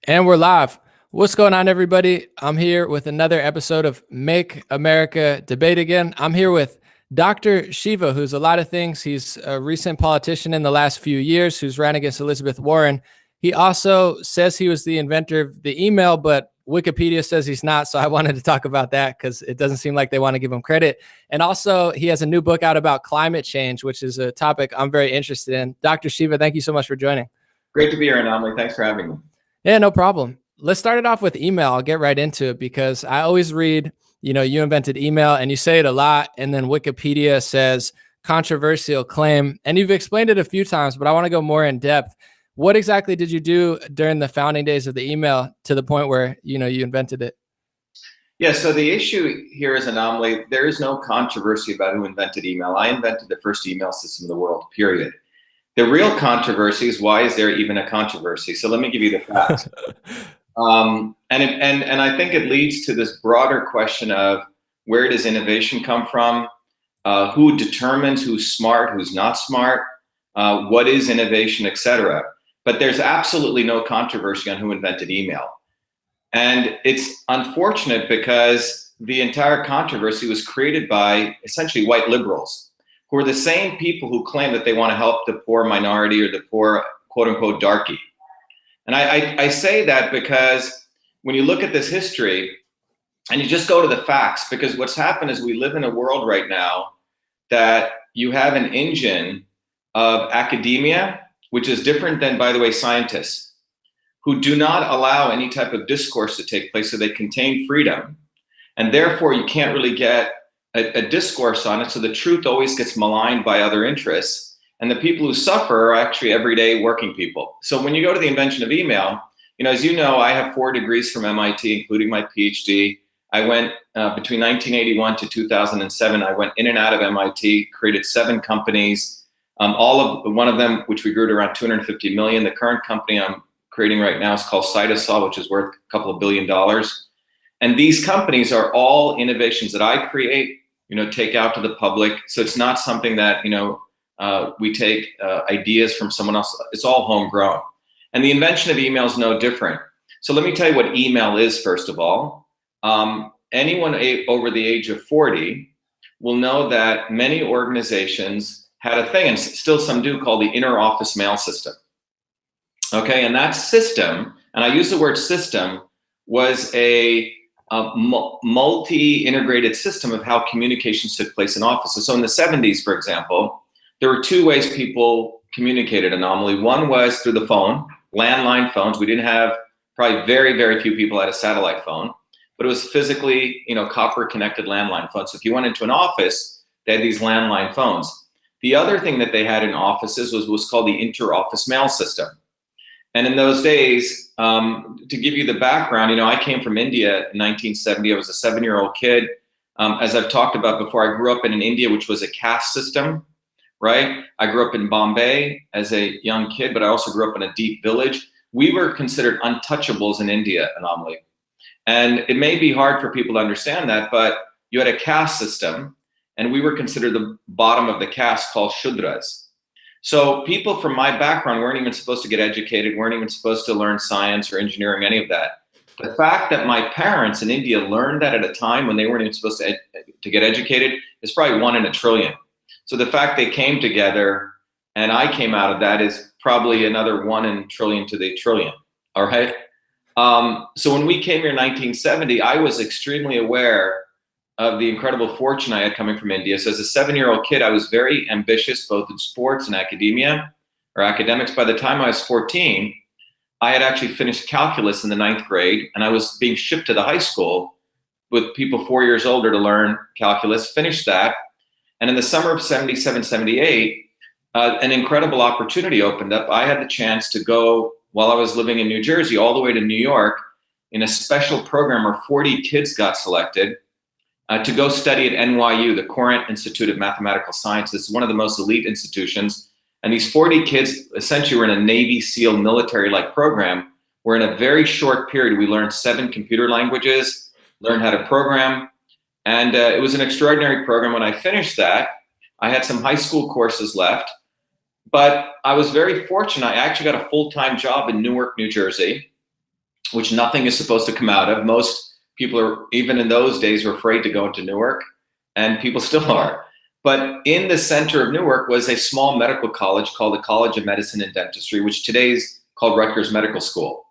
And we're live. What's going on, everybody? I'm here with another episode of Make America Debate Again. I'm here with Dr. Shiva, who's a lot of things. He's a recent politician in the last few years who's ran against Elizabeth Warren. He also says he was the inventor of the email, but Wikipedia says he's not. So I wanted to talk about that because it doesn't seem like they want to give him credit. And also, he has a new book out about climate change, which is a topic I'm very interested in. Dr. Shiva, thank you so much for joining. Great to be here, An0maly. Thanks for having me. Yeah, no problem. Let's start it off with email. I'll get right into it because I always read, you invented email and you say it a lot. And then Wikipedia says controversial claim. And you've explained it a few times, but I want to go more in depth. What exactly did you do during the founding days of the email to the point where, you invented it? Yeah, so the issue here is An0maly. There is no controversy about who invented email. I invented the first email system in the world, period. The real controversy is why is there even a controversy? So let me give you the facts. And I think it leads to this broader question of where does innovation come from? Who determines who's smart, who's not smart? What is innovation, etc. But there's absolutely no controversy on who invented email. And it's unfortunate because the entire controversy was created by essentially white liberals, who are the same people who claim that they want to help the poor minority or the poor, quote unquote, darkie. And I say that because when you look at this history and you just go to the facts, because what's happened is we live in a world right now that you have an engine of academia, which is different than, by the way, scientists, who do not allow any type of discourse to take place, so they contain freedom. And therefore, you can't really get a discourse on it, so the truth always gets maligned by other interests. And the people who suffer are actually everyday working people. So when you go to the invention of email, as you know, I have 4 degrees from MIT, including my PhD. I went between 1981 to 2007, I went in and out of MIT, created 7 companies, one of them, which we grew to around 250 million. The current company I'm creating right now is called Psychosis, which is worth a couple of $1 billion. And these companies are all innovations that I create, take out to the public. So it's not something that, we take ideas from someone else. It's all homegrown. And the invention of email is no different. So let me tell you what email is, first of all. Anyone over the age of 40 will know that many organizations had a thing, and still some do, called the inner office mail system. Okay, and that system, and I use the word system, was a multi-integrated system of how communications took place in offices. So in the 70s, for example, there were 2 ways people communicated, An0maly. One was through the phone, landline phones. We didn't have, probably very, very few people had a satellite phone, but it was physically, copper connected landline phones. So if you went into an office, they had these landline phones. The other thing that they had in offices was called the inter-office mail system. And in those days, to give you the background, I came from India in 1970. I was a 7-year-old kid. As I've talked about before, I grew up in India, which was a caste system, right? I grew up in Bombay as a young kid, but I also grew up in a deep village. We were considered untouchables in India, An0maly. And it may be hard for people to understand that, but you had a caste system, and we were considered the bottom of the caste, called Shudras. So people from my background weren't even supposed to get educated, weren't even supposed to learn science or engineering, any of that. The fact that my parents in India learned that at a time when they weren't even supposed to get educated is probably 1 in a trillion. So the fact they came together and I came out of that is probably another 1 in a trillion to the trillion, all right? So when we came here in 1970, I was extremely aware of the incredible fortune I had coming from India. So as a 7-year-old kid, I was very ambitious, both in sports and academia, or academics. By the time I was 14, I had actually finished calculus in the 9th grade, and I was being shipped to the high school with people 4 years older to learn calculus, finished that. And in the summer of 77, 78, an incredible opportunity opened up. I had the chance to go, while I was living in New Jersey, all the way to New York in a special program where 40 kids got selected to go study at NYU, the Courant Institute of Mathematical Sciences, one of the most elite institutions. And these 40 kids essentially were in a Navy SEAL military-like program, where in a very short period, we learned 7 computer languages, learned how to program. And it was an extraordinary program. When I finished that, I had some high school courses left, but I was very fortunate. I actually got a full-time job in Newark, New Jersey. which nothing is supposed to come out of. Most people are, even in those days, were afraid to go into Newark, and people still are. But in the center of Newark was a small medical college called the College of Medicine and Dentistry, which today is called Rutgers Medical School.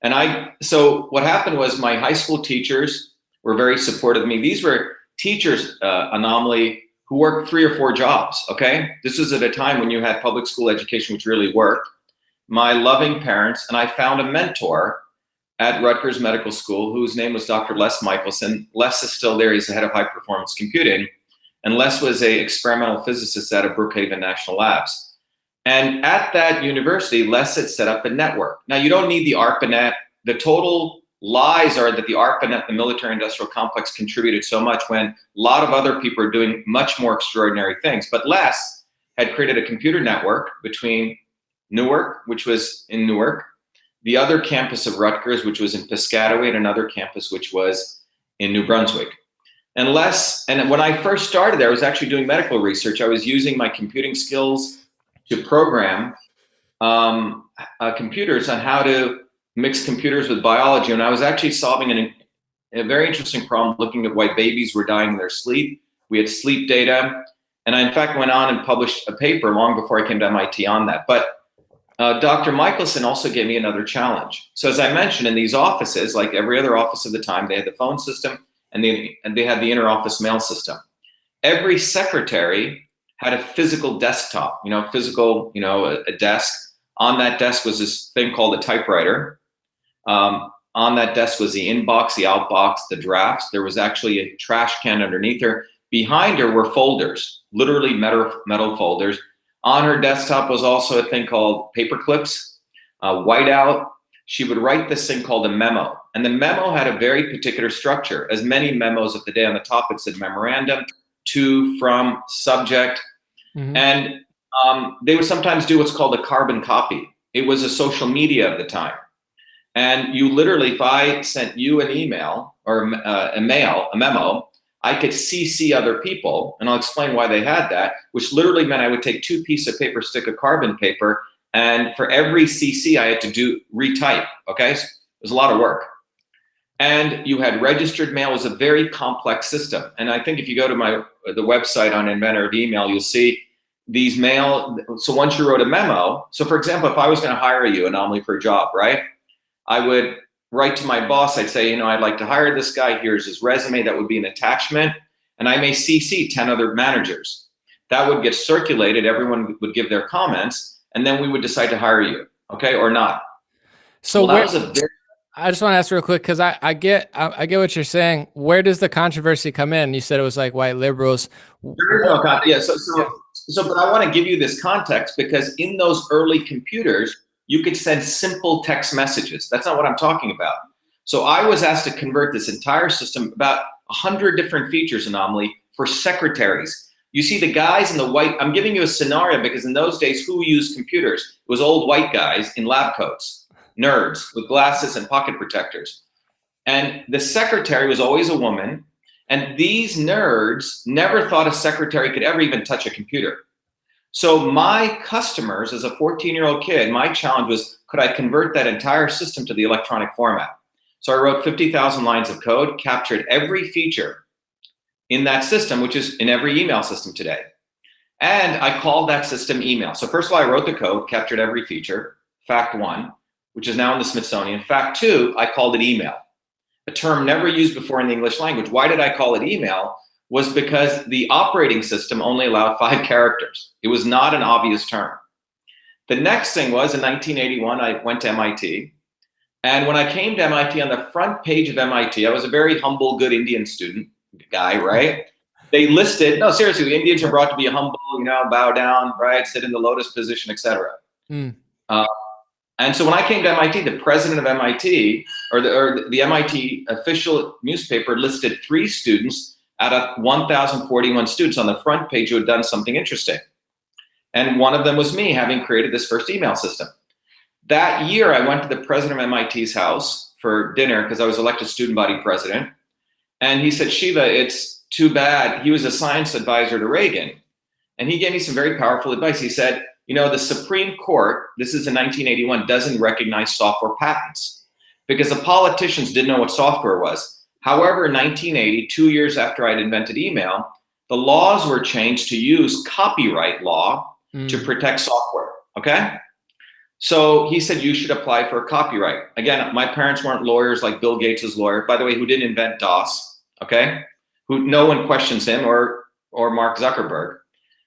And so what happened was my high school teachers were very supportive of me. These were teachers, An0maly, who worked 3 or 4 jobs, okay? This was at a time when you had public school education, which really worked. My loving parents, and I found a mentor at Rutgers Medical School whose name was Dr. Les Michelson. Les is still there, he's the head of high performance computing. And Les was an experimental physicist out of Brookhaven National Labs. And at that university, Les had set up a network. Now, you don't need the ARPANET. The total lies are that the ARPANET, the military industrial complex, contributed so much when a lot of other people are doing much more extraordinary things. But Les had created a computer network between Newark, which was in Newark, the other campus of Rutgers, which was in Piscataway, and another campus, which was in New Brunswick. And when I first started there, I was actually doing medical research. I was using my computing skills to program computers on how to mix computers with biology. And I was actually solving a very interesting problem, looking at why babies were dying in their sleep. We had sleep data. And I, in fact, went on and published a paper long before I came to MIT on that. But Dr. Michelson also gave me another challenge. So as I mentioned, in these offices, like every other office of the time, they had the phone system and they had the inter-office mail system. Every secretary had a physical desktop, a desk. On that desk was this thing called a typewriter. On that desk was the inbox, the outbox, the drafts. There was actually a trash can underneath her. Behind her were folders, literally metal folders. On her desktop was also a thing called paper clips, whiteout. She would write this thing called a memo. And the memo had a very particular structure. As many memos of the day on the top, it said memorandum, to, from, subject. Mm-hmm. And they would sometimes do what's called a carbon copy. It was a social media of the time. And you literally, if I sent you an email or a memo, I could CC other people, and I'll explain why they had that, which literally meant I would take 2 pieces of paper, stick of carbon paper, and for every CC I had to retype, okay? So it was a lot of work. And you had registered mail. It was a very complex system. And I think if you go to the website on Inventor of Email, you'll see these mail. So once you wrote a memo, so for example, if I was gonna hire you, An0maly, for a job, right? I would write to my boss, I'd say, I'd like to hire this guy, here's his resume, that would be an attachment, and I may CC 10 other managers. That would get circulated, everyone would give their comments, and then we would decide to hire you, okay, or not. So I just want to ask real quick, because I get what you're saying. Where does the controversy come in? You said it was like white liberals. There is no context. Yeah, but I want to give you this context, because in those early computers, you could send simple text messages. That's not what I'm talking about. So I was asked to convert this entire system, about 100 different features, An0maly, for secretaries. You see the guys in the white, I'm giving you a scenario because in those days, who used computers? It was old white guys in lab coats, nerds with glasses and pocket protectors. And the secretary was always a woman. And these nerds never thought a secretary could ever even touch a computer. So my customers, as a 14-year-old kid, my challenge was, could I convert that entire system to the electronic format? So I wrote 50,000 lines of code, captured every feature in that system, which is in every email system today. And I called that system email. So first of all, I wrote the code, captured every feature, fact 1, which is now in the Smithsonian. Fact 2, I called it email, a term never used before in the English language. Why did I call it email? Was because the operating system only allowed 5 characters. It was not an obvious term. The next thing was, in 1981, I went to MIT. And when I came to MIT, on the front page of MIT, I was a very humble, good Indian student guy, right? They listed, no, seriously, Indians are brought to be humble, bow down, right? Sit in the lotus position, etc. And so when I came to MIT, the president of MIT, or the MIT official newspaper, listed 3 students out of 1,041 students on the front page who had done something interesting. And one of them was me, having created this first email system. That year, I went to the president of MIT's house for dinner because I was elected student body president. And he said, Shiva, it's too bad. He was a science advisor to Reagan. And he gave me some very powerful advice. He said, the Supreme Court, this is in 1981, doesn't recognize software patents. because the politicians didn't know what software was. However, in 1980, 2 years after I'd invented email, the laws were changed to use copyright law to protect software, okay? So he said, you should apply for a copyright. Again, my parents weren't lawyers like Bill Gates' lawyer, by the way, who didn't invent DOS, okay? Who no one questions him or Mark Zuckerberg.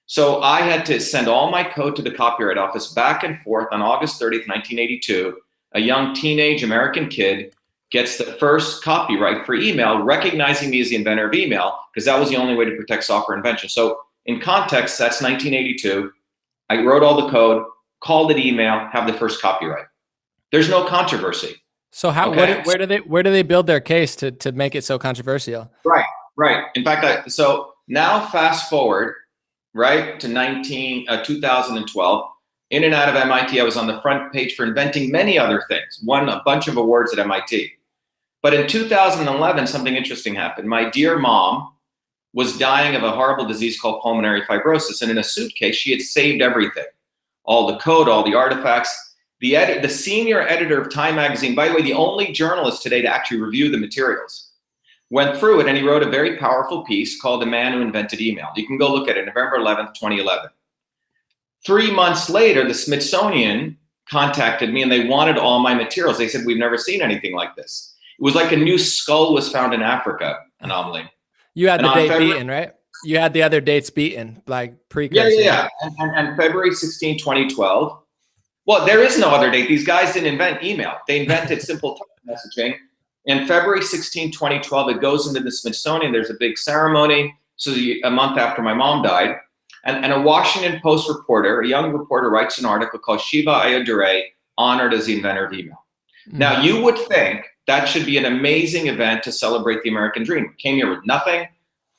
So I had to send all my code to the Copyright Office back and forth. On August 30th, 1982, a young teenage American kid gets the first copyright for email, recognizing me as the inventor of email, because that was the only way to protect software invention. So in context, that's 1982. I wrote all the code, called it email, have the first copyright. There's no controversy. So how, okay? where do they build their case to make it so controversial? Right. In fact, so now fast forward, right, to 2012, in and out of MIT, I was on the front page for inventing many other things, won a bunch of awards at MIT. But in 2011, something interesting happened. My dear mom was dying of a horrible disease called pulmonary fibrosis, and in a suitcase, she had saved everything, all the code, all the artifacts. The senior editor of Time magazine, by the way, the only journalist today to actually review the materials, went through it, and he wrote a very powerful piece called The Man Who Invented Email. You can go look at it, November 11th, 2011. 3 months later, the Smithsonian contacted me and they wanted all my materials. They said, we've never seen anything like this. It was like a new skull was found in Africa, An0maly. You had the date beaten, right? You had the other dates beaten, like precursor. Yeah. And February 16, 2012. Well, there is no other date. These guys didn't invent email. They invented simple text messaging. In February 16, 2012, it goes into the Smithsonian. There's a big ceremony. So a month after my mom died. And a Washington Post reporter, a young reporter, writes an article called Shiva Ayyadurai, honored as the inventor of email. Now, you would think that should be an amazing event to celebrate the American dream. Came here with nothing,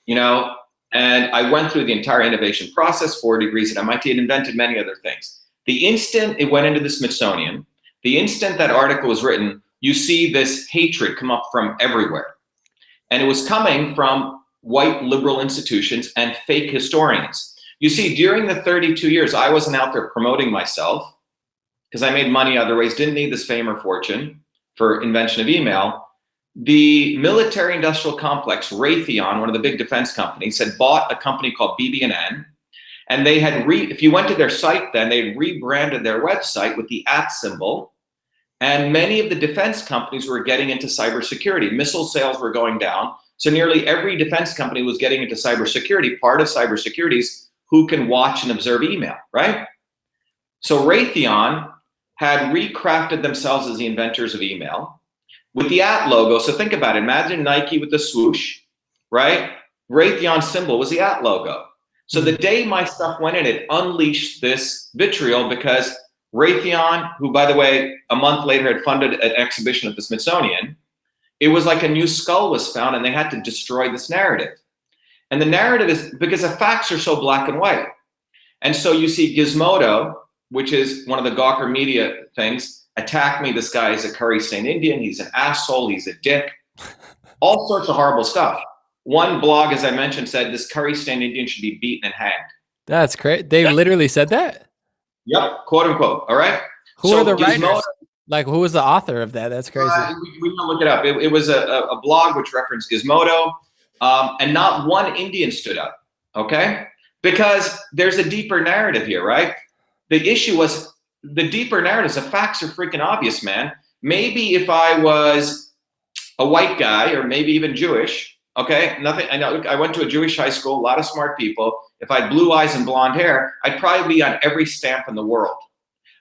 and I went through the entire innovation process, 4 degrees at MIT, and invented many other things. The instant it went into the Smithsonian, the instant that article was written, you see this hatred come up from everywhere. And it was coming from white liberal institutions and fake historians. You see, during the 32 years, I wasn't out there promoting myself because I made money other ways, didn't need this fame or fortune for invention of email. The military industrial complex, Raytheon, one of the big defense companies, had bought a company called BB&N. And they had, if you went to their site then, they had rebranded their website with the @ symbol. And many of the defense companies were getting into cybersecurity. Missile sales were going down. So nearly every defense company was getting into cybersecurity. Part of cybersecurity is who can watch and observe email, right? So Raytheon had recrafted themselves as the inventors of email with the @ logo. So think about it. Imagine Nike with the swoosh, right? Raytheon's symbol was the @ logo. So the day my stuff went in, it unleashed this vitriol because Raytheon, who, by the way, a month later had funded an exhibition at the Smithsonian, it was like a new skull was found and they had to destroy this narrative. And the narrative is because the facts are so black and white. And so you see Gizmodo, which is one of the Gawker media things, attack me. This guy is a curry-stained Indian. He's an asshole. He's a dick. All sorts of horrible stuff. One blog, as I mentioned, said this curry-stained Indian should be beaten and hanged. That's great. They literally said that? Yep, quote unquote. All right. Who are the writers? Like, who was the author of that? That's crazy. We can look it up. It was a blog which referenced Gizmodo. And not one Indian stood up, okay? Because there's a deeper narrative here, right? The issue was the deeper narrative. The facts are freaking obvious, man. Maybe if I was a white guy or maybe even Jewish, okay? Nothing. I know I went to a Jewish high school, a lot of smart people. If I had blue eyes and blonde hair, I'd probably be on every stamp in the world.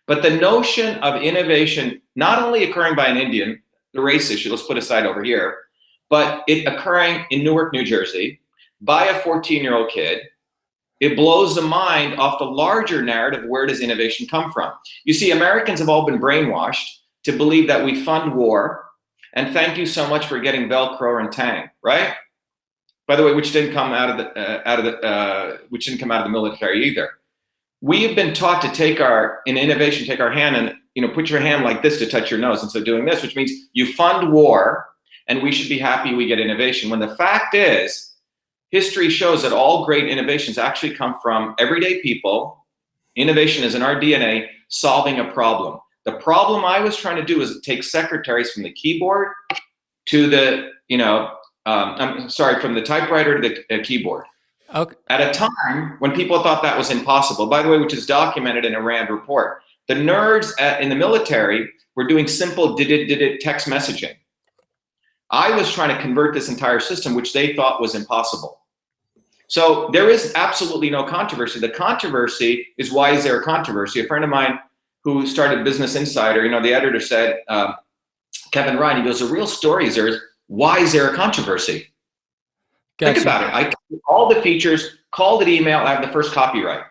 But the notion of innovation, not only occurring by an Indian, the race issue, let's put aside over here, but it occurring in Newark, New Jersey, by a 14-year-old kid, it blows the mind off the larger narrative. Where does innovation come from? You see, Americans have all been brainwashed to believe that we fund war, and thank you so much for getting Velcro and Tang, right? By the way, which didn't come out of the military either. We have been taught to take in innovation, take our hand and put your hand like this to touch your nose instead of doing this, which means you fund war, and we should be happy we get innovation. When the fact is, history shows that all great innovations actually come from everyday people. Innovation is in our DNA, solving a problem. The problem I was trying to do is take secretaries from the keyboard to the, from the typewriter to the keyboard. Okay. At a time when people thought that was impossible, by the way, which is documented in a RAND report. The nerds in the military were doing simple did text messaging. I was trying to convert this entire system, which they thought was impossible. So there is absolutely no controversy. The controversy is, why is there a controversy? A friend of mine who started Business Insider, the editor said, Kevin Ryan, he goes, the real story is why is there a controversy? Gotcha. Think about it. I all the features, called it email, I have the first copyright.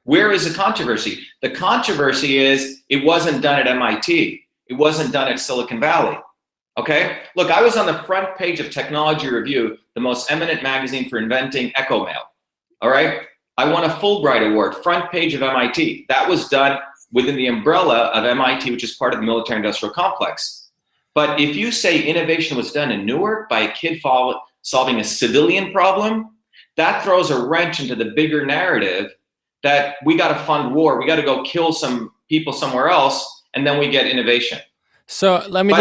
Where is the controversy? The controversy is it wasn't done at MIT. It wasn't done at Silicon Valley. Okay? Look, I was on the front page of Technology Review, the most eminent magazine for inventing Echo Mail. All right? I won a Fulbright Award, front page of MIT. That was done within the umbrella of MIT, which is part of the military-industrial complex. But if you say innovation was done in Newark by a kid solving a civilian problem, that throws a wrench into the bigger narrative that we got to fund war, we got to go kill some people somewhere else, and then we get innovation. So let me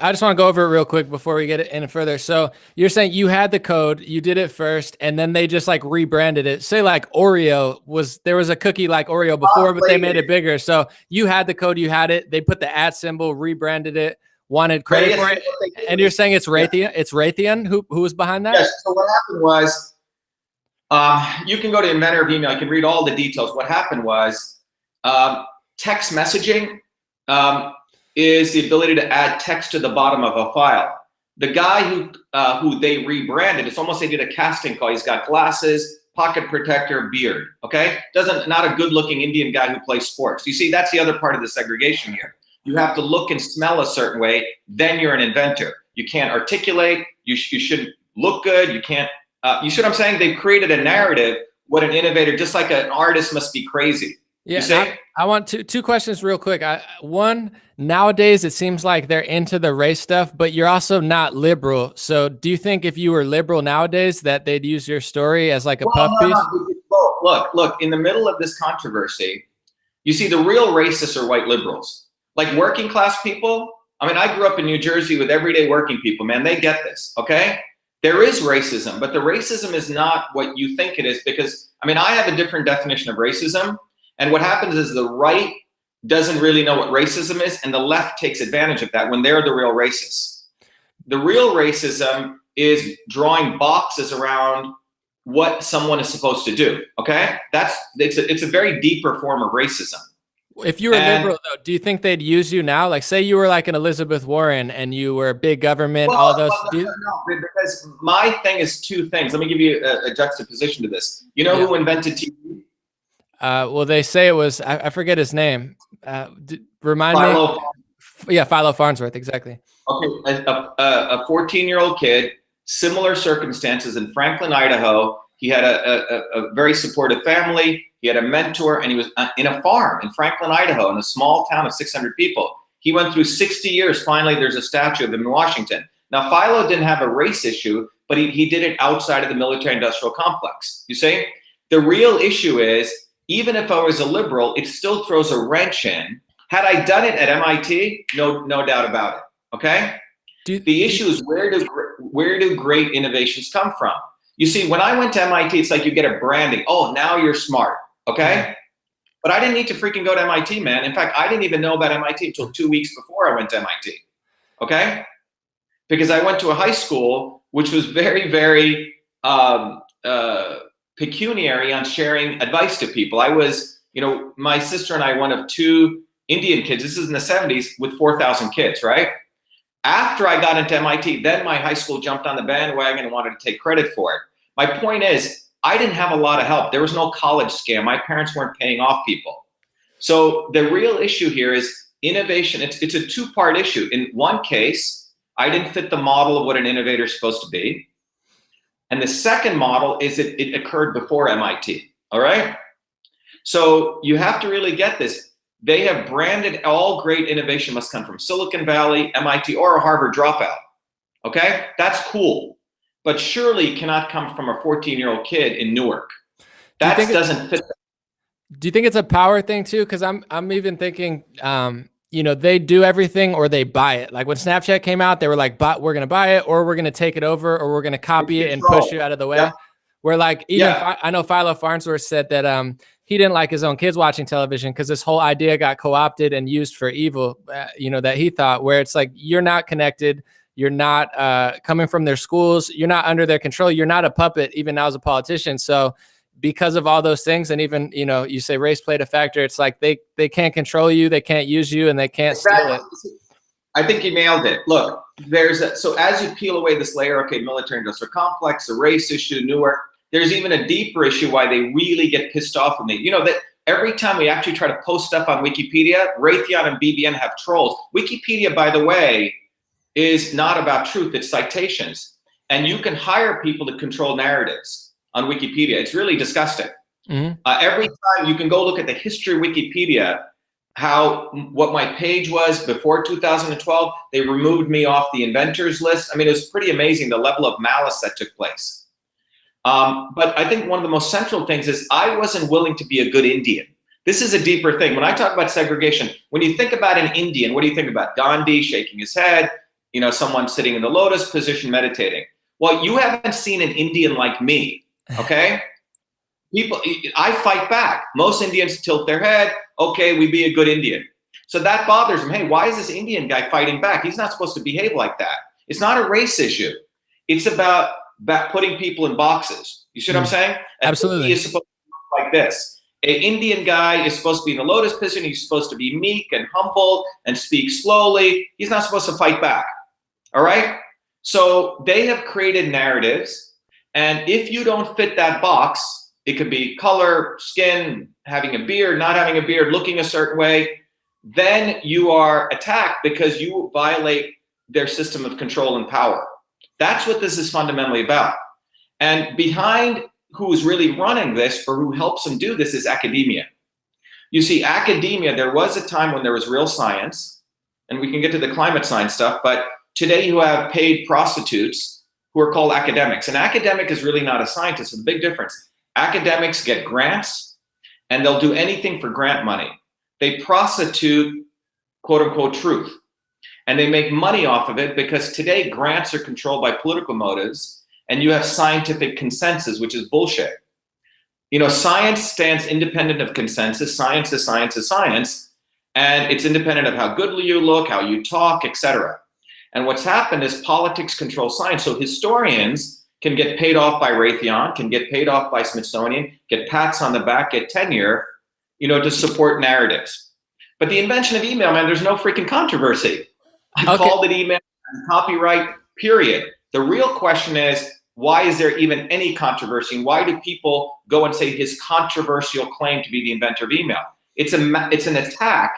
I just want to go over it real quick before we get it any further. So you're saying you had the code, you did it first, and then they just like rebranded it. Say like Oreo there was a cookie like Oreo before, but they made it bigger. So you had the code, you had it, they put the @ symbol, rebranded it, wanted credit for it. And you're saying it's Raytheon? Yeah. It's Raytheon who was behind that? Yes. So what happened was, you can go to Inventor of Email, you can read all the details. What happened was, text messaging is the ability to add text to the bottom of a file. The guy who they rebranded, it's almost they did a casting call. He's got glasses, pocket protector, beard, okay? Not a good-looking Indian guy who plays sports. You see, that's the other part of the segregation here. You have to look and smell a certain way, then you're an inventor. You can't articulate, you shouldn't look good, you can't, you see what I'm saying? They've created a narrative, what an innovator, just like an artist must be crazy. Yeah, I want two questions real quick. One, nowadays it seems like they're into the race stuff, but you're also not liberal. So do you think if you were liberal nowadays that they'd use your story as like a puff piece? Look, in the middle of this controversy, you see the real racists are white liberals. Like working class people, I mean, I grew up in New Jersey with everyday working people, man, they get this, okay? There is racism, but the racism is not what you think it is, because, I mean, I have a different definition of racism. And what happens is the right doesn't really know what racism is, and the left takes advantage of that when they're the real racists. The real racism is drawing boxes around what someone is supposed to do, okay? It's a very deeper form of racism. If you were liberal, though, do you think they'd use you now? Like, say you were like an Elizabeth Warren and you were big government, all those. No, because my thing is two things. Let me give you a juxtaposition to this. You know who invented TV? Well, they say it was, I forget his name. Remind me. Yeah, Philo Farnsworth, exactly. Okay, a 14-year-old kid, similar circumstances in Franklin, Idaho. He had a very supportive family. He had a mentor, and he was in a farm in Franklin, Idaho, in a small town of 600 people. He went through 60 years. Finally, there's a statue of him in Washington. Now, Philo didn't have a race issue, but he did it outside of the military-industrial complex. You see? The real issue is, even if I was a liberal, it still throws a wrench in. Had I done it at MIT, no doubt about it, okay? The issue is, where do great innovations come from? You see, when I went to MIT, it's like you get a branding. Oh, now you're smart, okay? But I didn't need to freaking go to MIT, man. In fact, I didn't even know about MIT until 2 weeks before I went to MIT, okay? Because I went to a high school which was very, very pecuniary on sharing advice to people. I was, my sister and I, one of two Indian kids, this is in the 70s, with 4,000 kids, right? After I got into MIT, then my high school jumped on the bandwagon and wanted to take credit for it. My point is, I didn't have a lot of help. There was no college scam. My parents weren't paying off people. So the real issue here is innovation. It's a two-part issue. In one case, I didn't fit the model of what an innovator is supposed to be. And the second model is it occurred before MIT, all right? So you have to really get this. They have branded all great innovation must come from Silicon Valley, MIT, or a Harvard dropout, okay? That's cool, but surely cannot come from a 14-year-old kid in Newark. That doesn't fit. Do you think it's a power thing too? Because I'm even thinking they do everything or they buy it. Like when Snapchat came out, they were like, we're going to buy it, or we're going to take it over, or we're going to copy it and push you out of the way. Yeah. Where like, even I know Philo Farnsworth said that he didn't like his own kids watching television because this whole idea got co-opted and used for evil, that he thought, where it's like, you're not connected. You're not coming from their schools. You're not under their control. You're not a puppet, even now as a politician. So because of all those things, and even, you say race played a factor, it's like they can't control you, they can't use you, and they can't steal it. I think you nailed it. Look, so as you peel away this layer, okay, military industrial complex, a race issue, Newark, there's even a deeper issue why they really get pissed off with me. That every time we actually try to post stuff on Wikipedia, Raytheon and BBN have trolls. Wikipedia, by the way, is not about truth, it's citations. And you can hire people to control narratives on Wikipedia. It's really disgusting. Mm-hmm. Every time you can go look at the history of Wikipedia, what my page was before 2012, they removed me off the inventors list. I mean, it was pretty amazing the level of malice that took place. But I think one of the most central things is I wasn't willing to be a good Indian. This is a deeper thing. When I talk about segregation, when you think about an Indian, what do you think about? Gandhi shaking his head, someone sitting in the lotus position meditating. Well, you haven't seen an Indian like me. Okay, I fight back. Most Indians tilt their head. Okay, we be a good Indian. So that bothers them. Hey, why is this Indian guy fighting back? He's not supposed to behave like that. It's not a race issue. It's about putting people in boxes. You see what I'm saying? Absolutely. He is supposed to look like this. An Indian guy is supposed to be in the lotus position. He's supposed to be meek and humble and speak slowly. He's not supposed to fight back. All right? So they have created narratives. And if you don't fit that box, it could be color, skin, having a beard, not having a beard, looking a certain way, then you are attacked because you violate their system of control and power. That's what this is fundamentally about. And behind who is really running this or who helps them do this is academia. You see, academia, there was a time when there was real science, and we can get to the climate science stuff, but today you have paid prostitutes who are called academics. An academic is really not a scientist. It's a big difference. Academics get grants, and they'll do anything for grant money. They prostitute, quote unquote, truth. And they make money off of it because today grants are controlled by political motives, and you have scientific consensus, which is bullshit. Science stands independent of consensus. Science is science is science, and it's independent of how good you look, how you talk, etc. And what's happened is politics control science. So historians can get paid off by Raytheon, can get paid off by Smithsonian, get pats on the back, get tenure, to support narratives. But the invention of email, man, there's no freaking controversy. I called it email copyright, period. The real question is, why is there even any controversy? And why do people go and say his controversial claim to be the inventor of email? It's an attack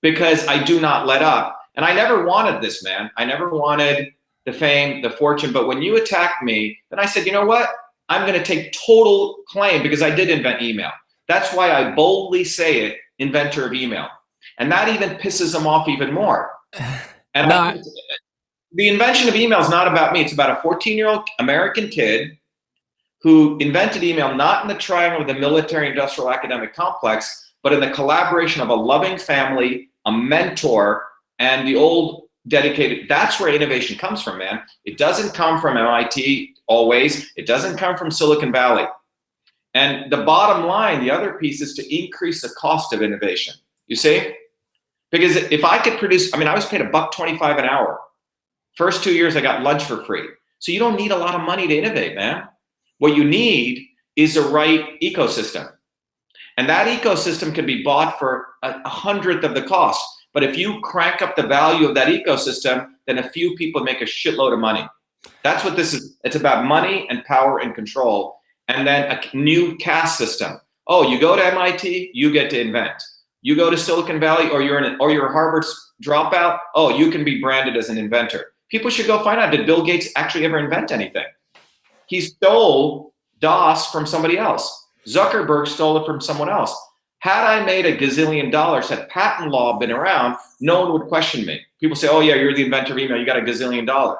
because I do not let up. And I never wanted this, man. I never wanted the fame, the fortune. But when you attacked me, then I said, you know what? I'm going to take total claim because I did invent email. That's why I boldly say it, inventor of email. And that even pisses them off even more. And the invention of email is not about me. It's about a 14-year-old American kid who invented email, not in the triangle of the military-industrial academic complex, but in the collaboration of a loving family, a mentor, and the old dedicated. That's where innovation comes from, man. It doesn't come from MIT always. It doesn't come from Silicon Valley. And the bottom line, the other piece is to increase the cost of innovation. You see? Because if I could produce, I was paid $1.25 an hour. First 2 years, I got lunch for free. So you don't need a lot of money to innovate, man. What you need is the right ecosystem. And that ecosystem can be bought for 1/100th of the cost. But if you crank up the value of that ecosystem, then a few people make a shitload of money. That's what this is. It's about money and power and control. And then a new caste system. Oh, you go to MIT, you get to invent. You go to Silicon Valley, or you're a Harvard dropout. Oh, you can be branded as an inventor. People should go find out, did Bill Gates actually ever invent anything? He stole DOS from somebody else. Zuckerberg stole it from someone else. Had I made $1 gazillion, had patent law been around, no one would question me. People say, oh yeah, you're the inventor of email, you got $1 gazillion.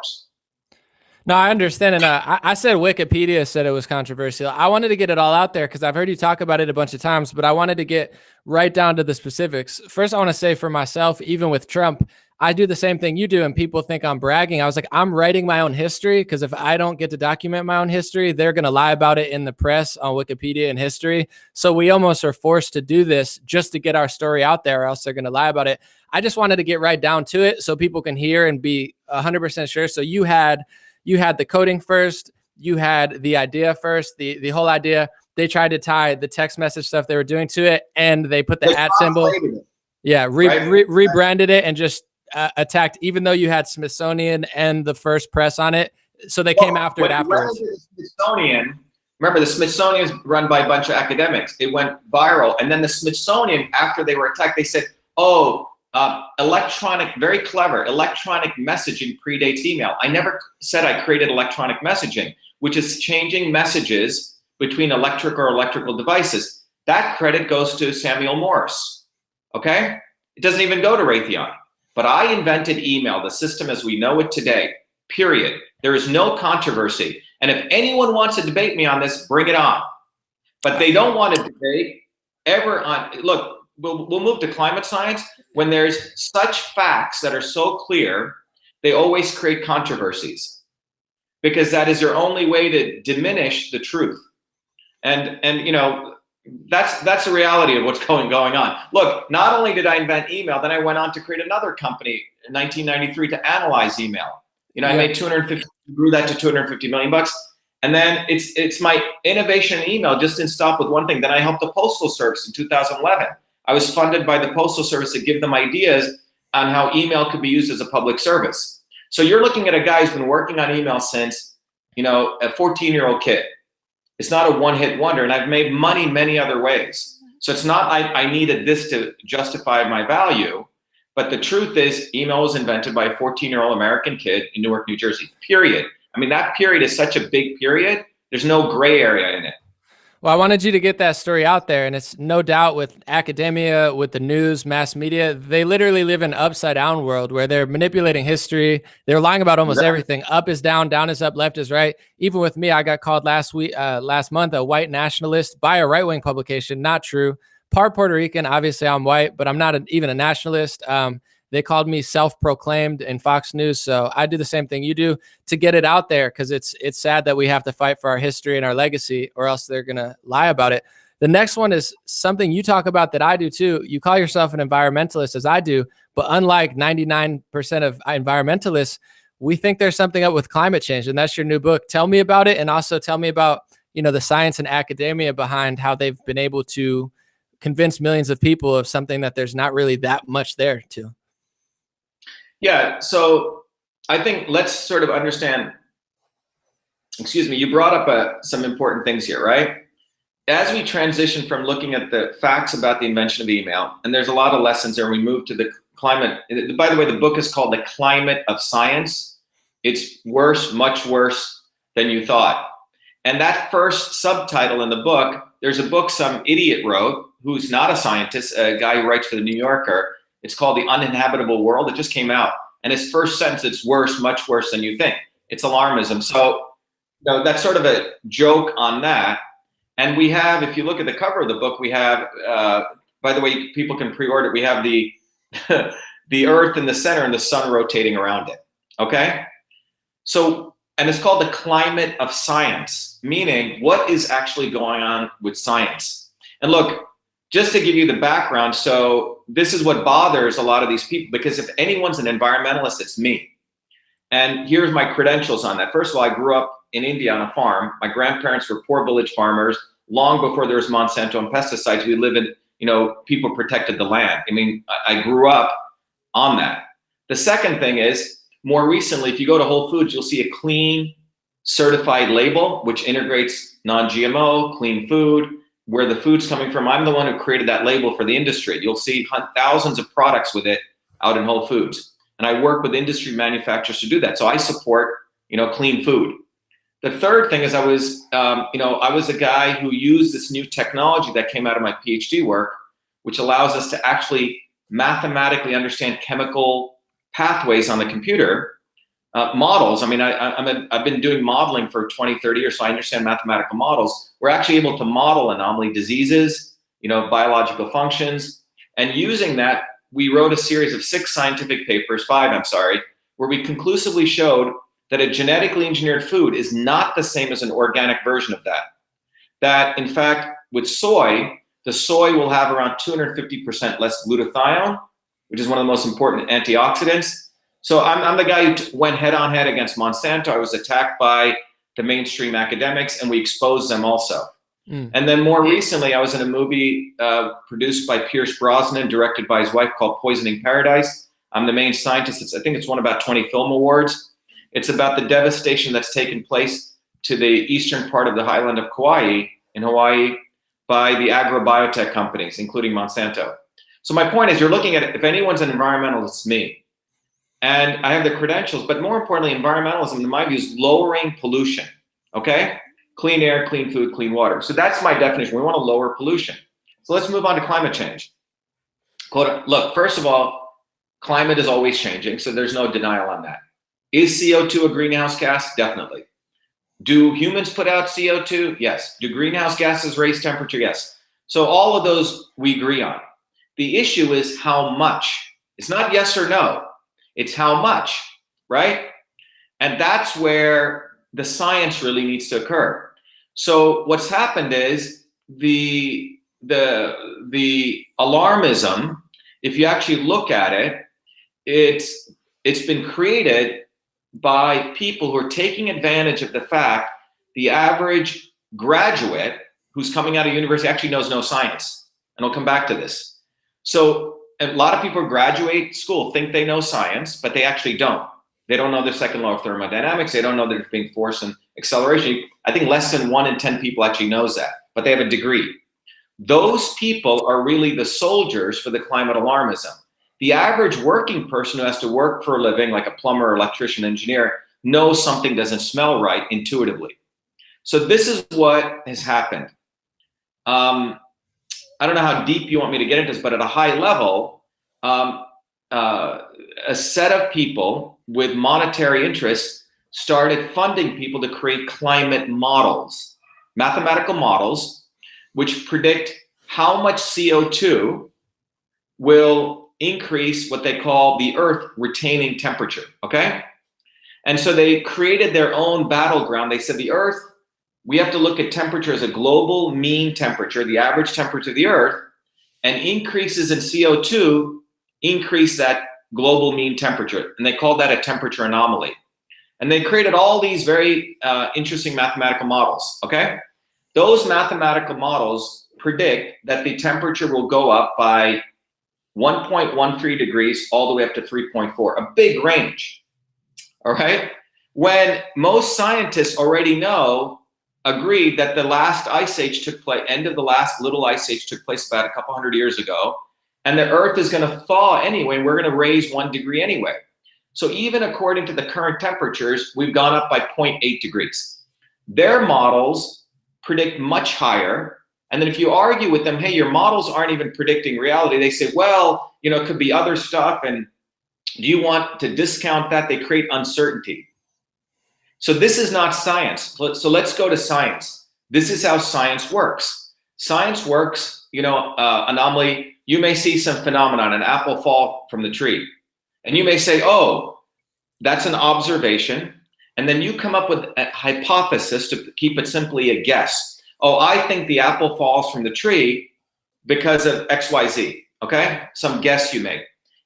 No, I understand. And I said Wikipedia said it was controversial. I wanted to get it all out there because I've heard you talk about it a bunch of times, but I wanted to get right down to the specifics. First, I want to say for myself, even with Trump, I do the same thing you do, and people think I'm bragging. I was like, I'm writing my own history because if I don't get to document my own history, they're going to lie about it in the press on Wikipedia and history. So we almost are forced to do this just to get our story out there, or else they're going to lie about it. I just wanted to get right down to it so people can hear and be 100% sure. So you had the coding first, you had the idea first, the whole idea. They tried to tie the text message stuff they were doing to it, and they put the at symbol. Yeah, rebranded it and just attacked, even though you had Smithsonian and the first press on it. So they came after it afterwards. The Smithsonian, remember, the Smithsonian is run by a bunch of academics. It went viral. And then the Smithsonian, after they were attacked, they said, electronic, very clever, electronic messaging predates email. I never said I created electronic messaging, which is changing messages between electrical devices. That credit goes to Samuel Morse, okay? It doesn't even go to Raytheon. But I invented email, the system as we know it today, period. There is no controversy. And if anyone wants to debate me on this, bring it on. But they don't want to debate ever on, look, we'll move to climate science. When there's such facts that are so clear, they always create controversies because that is their only way to diminish the truth. And you know, that's the reality of what's going on. Look, not only did I invent email, then I went on to create another company in 1993 to analyze email. You know, I made 250, grew that to 250 million bucks. And then it's my innovation in email just didn't stop with one thing. Then I helped the Postal Service in 2011. I was funded by the Postal Service to give them ideas on how email could be used as a public service. So you're looking at a guy who's been working on email since, you know, a 14-year-old kid. It's not a one-hit wonder, and I've made money many other ways. So it's not I needed this to justify my value, but the truth is email was invented by a 14-year-old American kid in Newark, New Jersey, period. I mean, that period is such a big period. There's no gray area in it. Well, I wanted you to get that story out there, and it's no doubt with academia, with the news, mass media, they literally live in an upside down world where they're manipulating history. They're lying about almost everything. Up is down is up, left is right. Even with me, I got called last month a white nationalist by a right-wing publication. Not true. Part Puerto Rican, obviously I'm white, but I'm not even a nationalist. They called me self-proclaimed in Fox News. So I do the same thing you do to get it out there because it's sad that we have to fight for our history and our legacy or else they're going to lie about it. The next one is something you talk about that I do too. You call yourself an environmentalist as I do, but unlike 99% of environmentalists, we think there's something up with climate change, and that's your new book. Tell me about it, and also tell me about, you know, the science and academia behind how they've been able to convince millions of people of something that there's not really that much there to. Yeah, so I think let's sort of understand, excuse me, you brought up some important things here, right? As we transition from looking at the facts about the invention of email, and there's a lot of lessons there, we move to the climate. By the way, the book is called The Climate of Science. It's worse, much worse than you thought. And that first subtitle in the book, there's a book some idiot wrote who's not a scientist, a guy who writes for the New Yorker. It's called The Uninhabitable World. It just came out. And his first sentence, it's worse, much worse than you think. It's alarmism. So, you know, that's sort of a joke on that. And we have, if you look at the cover of the book, we have, by the way, people can pre-order, we have the, the Earth in the center and the sun rotating around it, okay? So, and it's called The Climate of Science, meaning what is actually going on with science? And look, just to give you the background, so this is what bothers a lot of these people, because if anyone's an environmentalist, it's me. And here's my credentials on that. First of all, I grew up in India on a farm. My grandparents were poor village farmers. Long before there was Monsanto and pesticides, we lived in, you know, people protected the land. I mean, I grew up on that. The second thing is, more recently, if you go to Whole Foods, you'll see a clean, certified label, which integrates non-GMO, clean food, where the food's coming from. I'm the one who created that label for the industry. You'll see thousands of products with it out in Whole Foods. And I work with industry manufacturers to do that. So I support, you know, clean food. The third thing is I was a guy who used this new technology that came out of my PhD work, which allows us to actually mathematically understand chemical pathways on the computer models. I mean, I've been doing modeling for 20, 30 years, so I understand mathematical models. We're actually able to model anomaly diseases, biological functions. And using that, we wrote a series of 5 scientific papers, where we conclusively showed that a genetically engineered food is not the same as an organic version of that. That, in fact, with soy, the soy will have around 250% less glutathione, which is one of the most important antioxidants. So I'm the guy who went head-on-head against Monsanto. I was attacked by the mainstream academics, and we exposed them also. And then more recently, I was in a movie produced by Pierce Brosnan, directed by his wife, called Poisoning Paradise. I'm the main scientist. I think it's won about 20 film awards. It's about the devastation that's taken place to the eastern part of the highland of Kauai in Hawaii by the agrobiotech companies, including Monsanto. So my point is, you're looking at, if anyone's an environmentalist, it's me. And I have the credentials, but more importantly, environmentalism, in my view, is lowering pollution, okay? Clean air, clean food, clean water. So that's my definition. We want to lower pollution. So let's move on to climate change. Look, first of all, climate is always changing, so there's no denial on that. Is CO2 a greenhouse gas? Definitely. Do humans put out CO2? Yes. Do greenhouse gases raise temperature? Yes. So all of those we agree on. The issue is how much. It's not yes or no. It's how much, right? And that's where the science really needs to occur. So what's happened is the alarmism, if you actually look at it, it's been created by people who are taking advantage of the fact the average graduate who's coming out of university actually knows no science. And I'll come back to this. So a lot of people who graduate school think they know science, but they actually don't. They don't know the second law of thermodynamics. They don't know there's being force and acceleration. I think less than 1 in 10 people actually knows that, but they have a degree. Those people are really the soldiers for the climate alarmism. The average working person who has to work for a living, like a plumber, electrician, engineer, knows something doesn't smell right intuitively. So this is what has happened. I don't know how deep you want me to get into this, but at a high level, a set of people with monetary interests started funding people to create climate models, mathematical models, which predict how much CO2 will increase what they call the Earth retaining temperature, okay? And so they created their own battleground. They said the Earth, we have to look at temperature as a global mean temperature, the average temperature of the Earth, and increases in CO2 increase that global mean temperature. And they called that a temperature anomaly. And they created all these very interesting mathematical models, okay? Those mathematical models predict that the temperature will go up by 1.13 degrees all the way up to 3.4, a big range, all right? When most scientists already agreed that the last ice age took place, end of the last little ice age took place about a couple hundred years ago, and the Earth is gonna thaw anyway, and we're gonna raise 1 degree anyway. So even according to the current temperatures, we've gone up by 0.8 degrees. Their models predict much higher. And then if you argue with them, hey, your models aren't even predicting reality, they say, well, it could be other stuff. And do you want to discount that? They create uncertainty. So this is not science. So let's go to science. This is how science works. Science works, An0maly, you may see some phenomenon, an apple fall from the tree. And you may say, oh, that's an observation. And then you come up with a hypothesis to keep it simply a guess. Oh, I think the apple falls from the tree because of XYZ, okay? Some guess you make.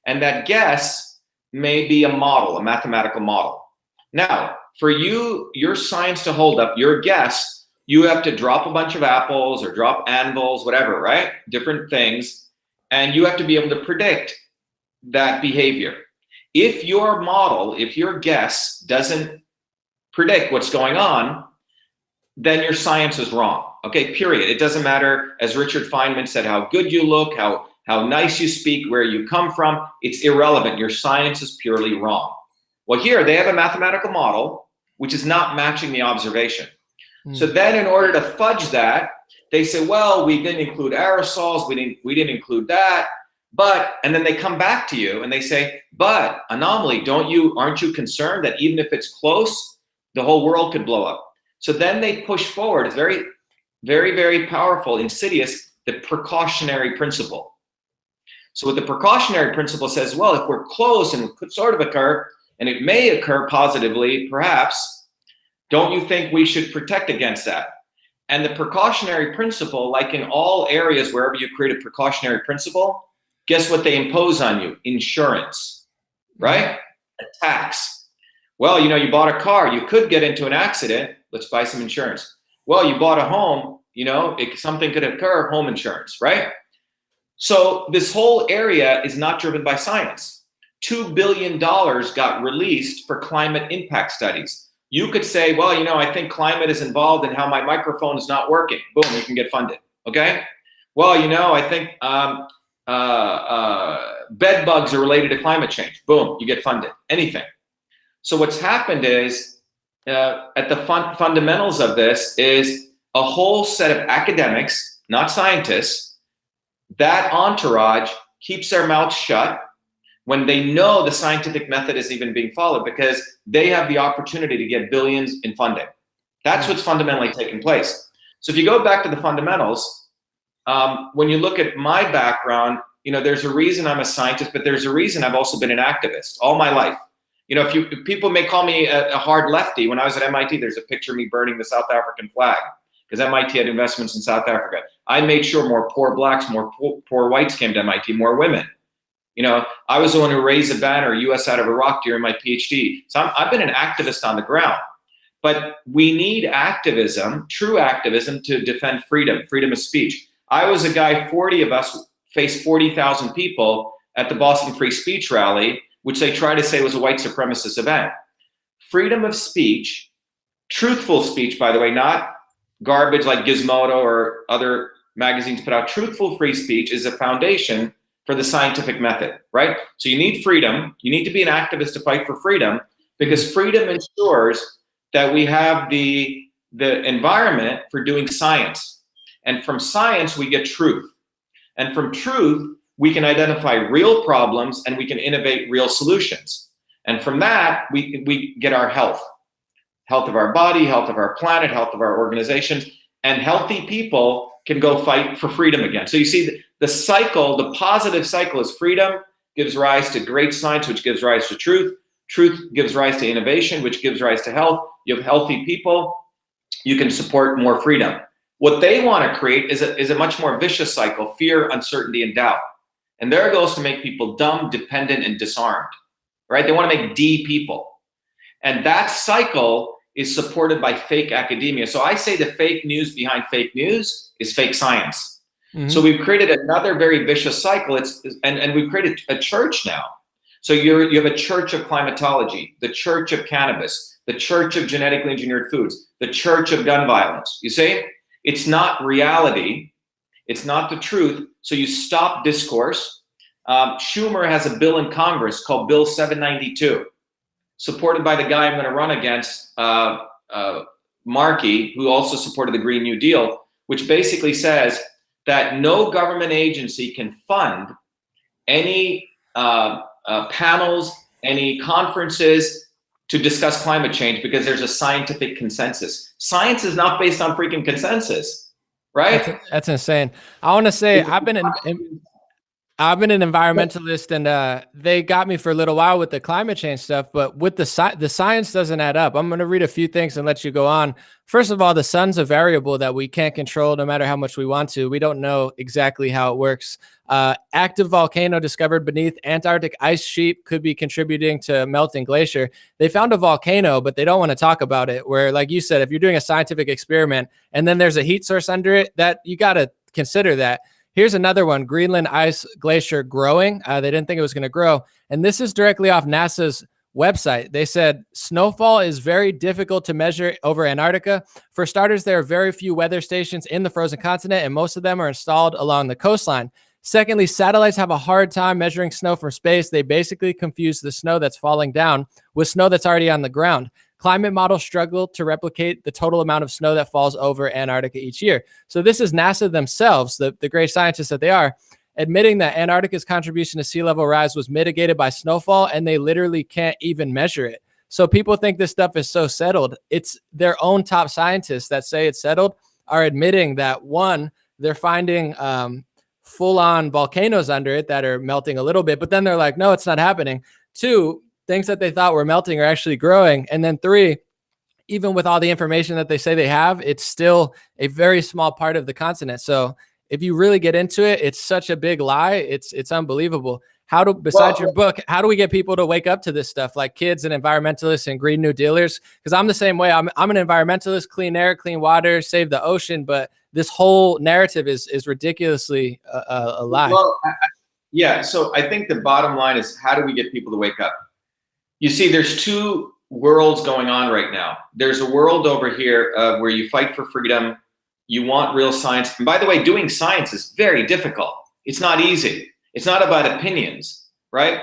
And that guess may be a model, a mathematical model. Now, for your science to hold up, your guess, you have to drop a bunch of apples or drop anvils, whatever, right? Different things. And you have to be able to predict that behavior. If your model, if your guess doesn't predict what's going on, then your science is wrong, okay, period. It doesn't matter, as Richard Feynman said, how good you look, how nice you speak, where you come from, it's irrelevant. Your science is purely wrong. Well, here they have a mathematical model which is not matching the observation. So then in order to fudge that, they say, well, we didn't include aerosols, we didn't include that. But, and then they come back to you and they say, but An0maly, aren't you concerned that even if it's close, the whole world could blow up? So then they push forward. It's very, very, very powerful, insidious, the precautionary principle. So what the precautionary principle says, well, if we're close and it could sort of occur, and it may occur positively, perhaps, don't you think we should protect against that? And the precautionary principle, like in all areas, wherever you create a precautionary principle, guess what they impose on you? Insurance, right? A tax. Well, you know, you bought a car, you could get into an accident, let's buy some insurance. Well, you bought a home, you know, something could occur, home insurance, right? So this whole area is not driven by science. $2 billion got released for climate impact studies. You could say, well, you know, I think climate is involved in how my microphone is not working. Boom, you can get funded, okay? Well, you know, I think bed bugs are related to climate change. Boom, you get funded, anything. So what's happened is, at the fundamentals of this is a whole set of academics, not scientists, that entourage keeps their mouths shut when they know the scientific method is even being followed, because they have the opportunity to get billions in funding. That's what's fundamentally taking place. So if you go back to the fundamentals, when you look at my background, you know, there's a reason I'm a scientist, but there's a reason I've also been an activist all my life. You know, if people may call me a hard lefty. When I was at MIT, there's a picture of me burning the South African flag because MIT had investments in South Africa. I made sure more poor blacks, more poor whites came to MIT, more women. You know, I was the one who raised the banner, US out of Iraq, during my PhD. So I've been an activist on the ground. But we need activism, true activism, to defend freedom, freedom of speech. I was a guy, 40 of us faced 40,000 people at the Boston Free Speech Rally, which they try to say was a white supremacist event. Freedom of speech, truthful speech, by the way, not garbage like Gizmodo or other magazines put out. Truthful free speech is a foundation for the scientific method, right? So you need freedom. You need to be an activist to fight for freedom, because freedom ensures that we have the environment for doing science. And from science, we get truth. And from truth, we can identify real problems and we can innovate real solutions. And from that, we get our health of our body, health of our planet, health of our organizations, and healthy people can go fight for freedom again. So you see the cycle, the positive cycle is freedom gives rise to great science, which gives rise to truth. Truth gives rise to innovation, which gives rise to health. You have healthy people, you can support more freedom. What they want to create is a much more vicious cycle: fear, uncertainty, and doubt. And their goal is to make people dumb, dependent, and disarmed, right? They want to make D people. And that cycle is supported by fake academia. So I say the fake news behind fake news is fake science. Mm-hmm. So we've created another very vicious cycle. And we've created a church now. So you have a church of climatology, the church of cannabis, the church of genetically engineered foods, the church of gun violence. You see, it's not reality. It's not the truth. So you stop discourse. Schumer has a bill in Congress called Bill 792, supported by the guy I'm going to run against, Markey, who also supported the Green New Deal, which basically says that no government agency can fund any panels, any conferences to discuss climate change because there's a scientific consensus. Science is not based on freaking consensus, right? That's insane. I want to say I've been an environmentalist, and they got me for a little while with the climate change stuff, but with the science doesn't add up. I'm going to read a few things and let you go on. First of all, the sun's a variable that we can't control no matter how much we want to. We don't know exactly how it works. Active volcano discovered beneath Antarctic ice sheet could be contributing to melting glacier. They found a volcano, but they don't want to talk about it. Where, like you said, if you're doing a scientific experiment and then there's a heat source under it, that you got to consider that. Here's another one: Greenland ice glacier growing. They didn't think it was going to grow. And this is directly off NASA's website. They said snowfall is very difficult to measure over Antarctica. For starters, there are very few weather stations in the frozen continent, and most of them are installed along the coastline. Secondly, satellites have a hard time measuring snow from space. They basically confuse the snow that's falling down with snow that's already on the ground. Climate models struggle to replicate the total amount of snow that falls over Antarctica each year. So this is NASA themselves, the great scientists that they are. admitting that Antarctica's contribution to sea level rise was mitigated by snowfall, and they literally can't even measure it. So people think this stuff is so settled. It's their own top scientists that say it's settled are admitting that, one, they're finding full-on volcanoes under it that are melting a little bit, but then they're like, no, it's not happening. Two, things that they thought were melting are actually growing. And then three, even with all the information that they say they have, it's still a very small part of the continent. So if you really get into it, it's such a big lie. It's unbelievable. Besides your book, how do we get people to wake up to this stuff, like kids and environmentalists and Green New Dealers? Because I'm the same way. I'm an environmentalist, clean air, clean water, save the ocean. But this whole narrative is ridiculously a lie. Well, yeah. So I think the bottom line is, how do we get people to wake up? You see, there's two worlds going on right now. There's a world over here where you fight for freedom. You want real science. And by the way, doing science is very difficult. It's not easy. It's not about opinions, right?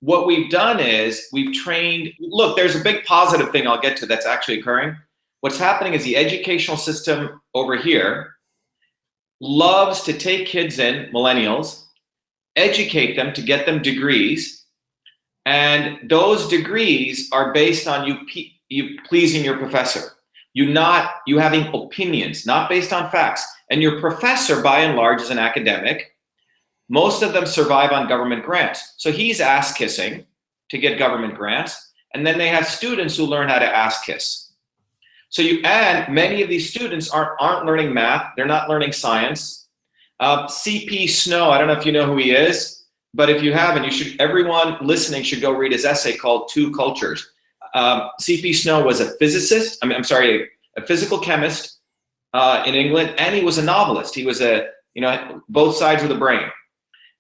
What we've done is we've trained, look, there's a big positive thing I'll get to that's actually occurring. What's happening is the educational system over here loves to take kids in, millennials, educate them to get them degrees. And those degrees are based on you pleasing your professor. You having opinions, not based on facts. And your professor, by and large, is an academic. Most of them survive on government grants. So he's ass kissing to get government grants. And then they have students who learn how to ass kiss. And many of these students aren't learning math. They're not learning science. C.P. Snow, I don't know if you know who he is, but if you haven't, everyone listening should go read his essay called Two Cultures. C.P. Snow was a physicist, a physical chemist in England, and he was a novelist. He was both sides of the brain.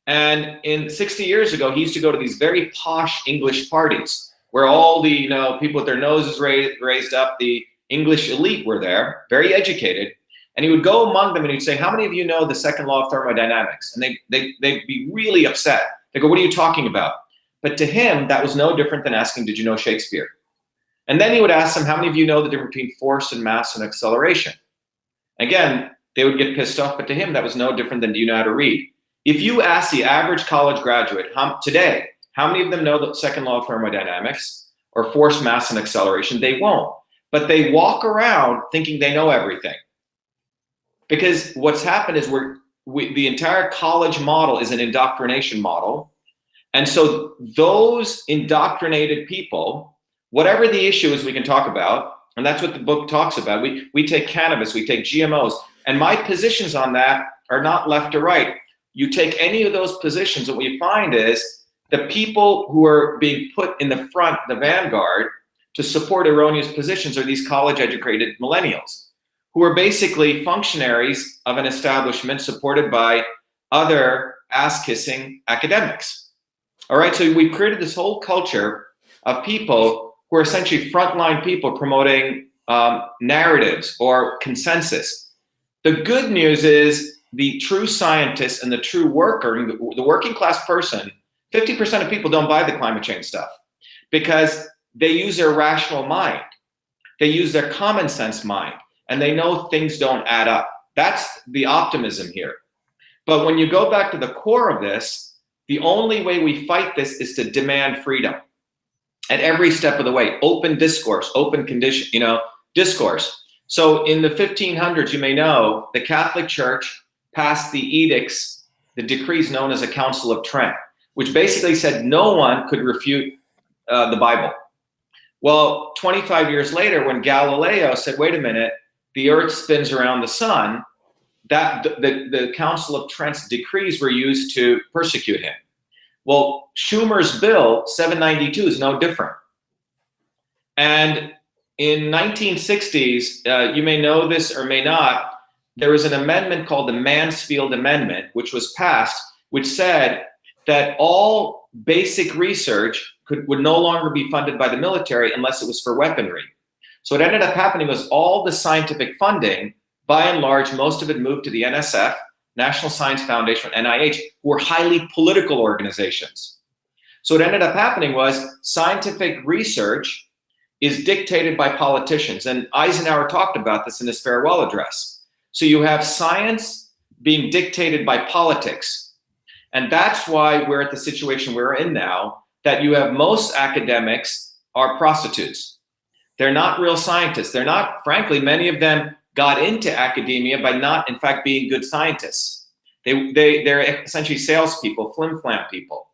And 60 years ago, he used to go to these very posh English parties where all the people with their noses raised up, the English elite were there, very educated. And he would go among them and he'd say, how many of you know the second law of thermodynamics? And they'd be really upset. They go, what are you talking about? But to him, that was no different than asking, did you know Shakespeare? And then he would ask them, how many of you know the difference between force and mass and acceleration? Again, they would get pissed off, but to him, that was no different than, do you know how to read? If you ask the average college graduate today, how many of them know the second law of thermodynamics or force, mass, and acceleration? They won't. But they walk around thinking they know everything. Because what's happened is the entire college model is an indoctrination model. And so those indoctrinated people, whatever the issue is we can talk about, and that's what the book talks about. We take cannabis, we take GMOs, and my positions on that are not left or right. You take any of those positions, and what you find is the people who are being put in the front, the vanguard, to support erroneous positions are these college-educated millennials, who are basically functionaries of an establishment supported by other ass-kissing academics. All right, so we've created this whole culture of people who are essentially frontline people promoting narratives or consensus. The good news is the true scientist and the true worker, the working class person, 50% of people don't buy the climate change stuff because they use their rational mind. They use their common sense mind, and they know things don't add up. That's the optimism here. But when you go back to the core of this, the only way we fight this is to demand freedom at every step of the way. Open discourse, open discourse. So in the 1500s, you may know, the Catholic Church passed the edicts, the decrees known as a Council of Trent, which basically said no one could refute the Bible. Well, 25 years later, when Galileo said, wait a minute, the earth spins around the sun, that the Council of Trent's decrees were used to persecute him. Well, Schumer's bill 792 is no different. And in 1960s, you may know this or may not, there was an amendment called the Mansfield Amendment, which was passed, which said that all basic research would no longer be funded by the military unless it was for weaponry. So what ended up happening was all the scientific funding, by and large, most of it moved to the NSF, National Science Foundation, NIH, who were highly political organizations. So what ended up happening was scientific research is dictated by politicians. And Eisenhower talked about this in his farewell address. So you have science being dictated by politics. And that's why we're at the situation we're in now, that you have most academics are prostitutes. They're not real scientists. They're not, frankly, many of them got into academia by not, in fact, being good scientists. They're essentially salespeople, flim-flam people.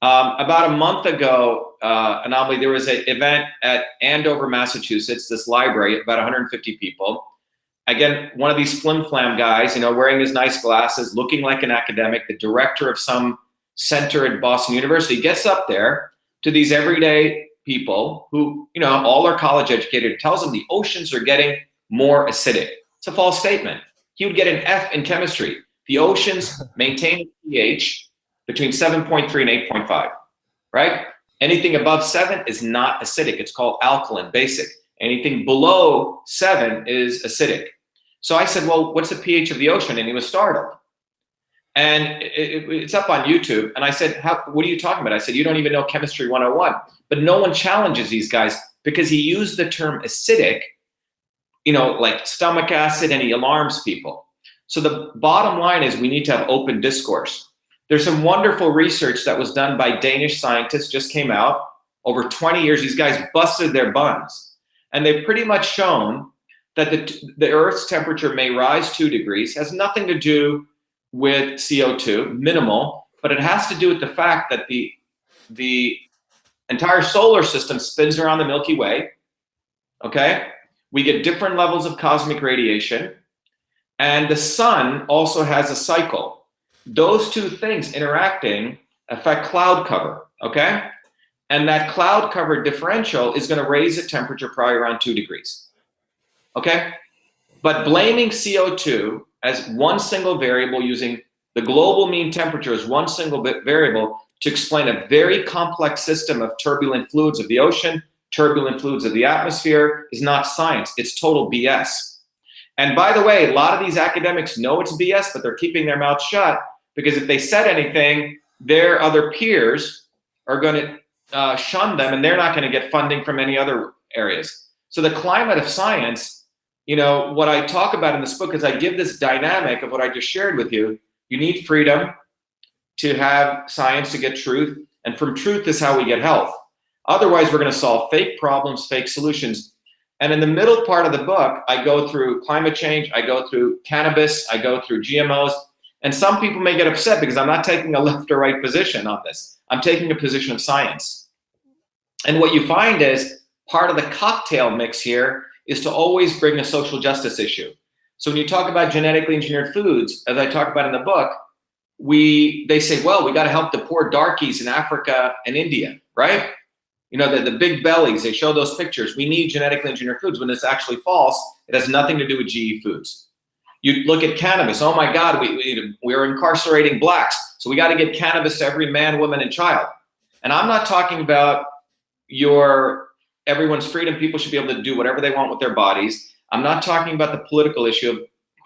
About a month ago, An0maly, there was an event at Andover, Massachusetts, this library, about 150 people. Again, one of these flim-flam guys, wearing his nice glasses, looking like an academic, the director of some center at Boston University, gets up there to these everyday people who, all are college educated, tells them the oceans are getting more acidic. It's a false statement. He would get an F in chemistry. The oceans maintain a pH between 7.3 and 8.5, right? Anything above 7 is not acidic. It's called alkaline, basic. Anything below 7 is acidic. So I said, well, what's the pH of the ocean? And he was startled. And it's up on YouTube. And I said, what are you talking about? I said, you don't even know Chemistry 101. But no one challenges these guys because he used the term acidic, like stomach acid, and he alarms people. So the bottom line is we need to have open discourse. There's some wonderful research that was done by Danish scientists, just came out. Over 20 years, these guys busted their buns. And they've pretty much shown that the Earth's temperature may rise 2 degrees, has nothing to do with CO2, minimal, but it has to do with the fact that the entire solar system spins around the Milky Way, okay? We get different levels of cosmic radiation, and the sun also has a cycle. Those two things interacting affect cloud cover, okay? And that cloud cover differential is going to raise the temperature probably around 2 degrees, okay? But blaming CO2 as one single variable, using the global mean temperature as one single variable to explain a very complex system of turbulent fluids of the ocean, turbulent fluids of the atmosphere, is not science. It's total BS. And by the way, a lot of these academics know it's BS, but they're keeping their mouths shut because if they said anything, their other peers are going to shun them, and they're not going to get funding from any other areas. So the climate of science, what I talk about in this book is I give this dynamic of what I just shared with you. You need freedom to have science to get truth, and from truth is how we get health. Otherwise, we're going to solve fake problems, fake solutions. And in the middle part of the book, I go through climate change, I go through cannabis, I go through GMOs, and some people may get upset because I'm not taking a left or right position on this. I'm taking a position of science. And what you find is part of the cocktail mix here is to always bring a social justice issue. So when you talk about genetically engineered foods, as I talk about in the book, they say, well, we got to help the poor darkies in Africa and India, right? The big bellies, they show those pictures. We need genetically engineered foods when it's actually false. It has nothing to do with GE foods. You look at cannabis. Oh my God, we're incarcerating blacks. So we got to get cannabis to every man, woman, and child. And I'm not talking about everyone's freedom. People should be able to do whatever they want with their bodies. I'm not talking about the political issue of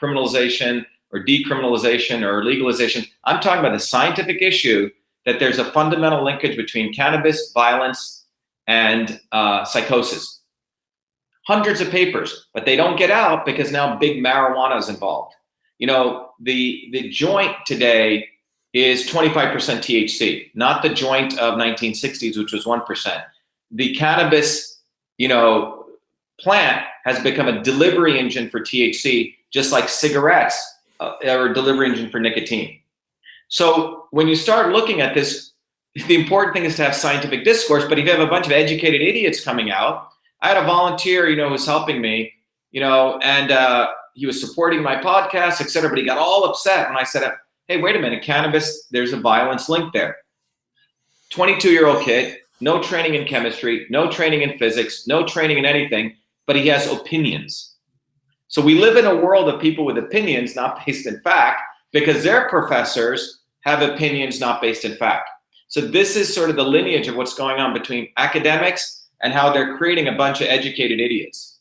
criminalization or decriminalization or legalization. I'm talking about the scientific issue that there's a fundamental linkage between cannabis, violence, and psychosis. Hundreds of papers, but they don't get out because now big marijuana is involved. The joint today is 25% THC, not the joint of 1960s, which was 1%. The cannabis, plant has become a delivery engine for THC, just like cigarettes are a delivery engine for nicotine. So when you start looking at this, the important thing is to have scientific discourse, but if you have a bunch of educated idiots coming out, I had a volunteer, who was helping me, and he was supporting my podcast, et cetera, but he got all upset when I said, hey, wait a minute, cannabis, there's a violence link there. 22-year-old kid, no training in chemistry, no training in physics, no training in anything, but he has opinions. So we live in a world of people with opinions not based in fact, because their professors have opinions not based in fact. So this is sort of the lineage of what's going on between academics and how they're creating a bunch of educated idiots.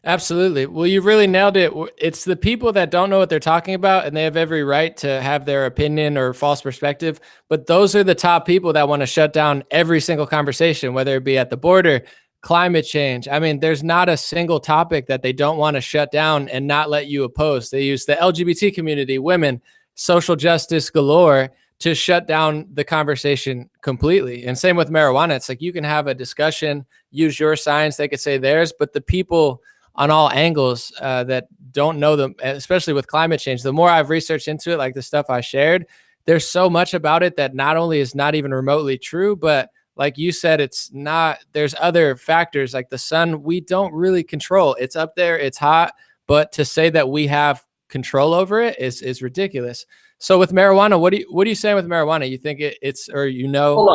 Absolutely. Well, you really nailed it. It's the people that don't know what they're talking about, and they have every right to have their opinion or false perspective. But those are the top people that want to shut down every single conversation, whether it be at the border, climate change. I mean, there's not a single topic that they don't want to shut down and not let you oppose. They use the LGBT community, women, social justice galore. to shut down the conversation completely. And same with marijuana. It's like you can have a discussion, use your science, they could say theirs, but the people on all angles that don't know them, especially with climate change, the more I've researched into it, like the stuff I shared, there's so much about it that not only is not even remotely true, but like you said, it's not, there's other factors like the sun, we don't really control. It's up there, it's hot, but to say that we have control over it is ridiculous. So with marijuana, what are you saying with marijuana? You think it's, or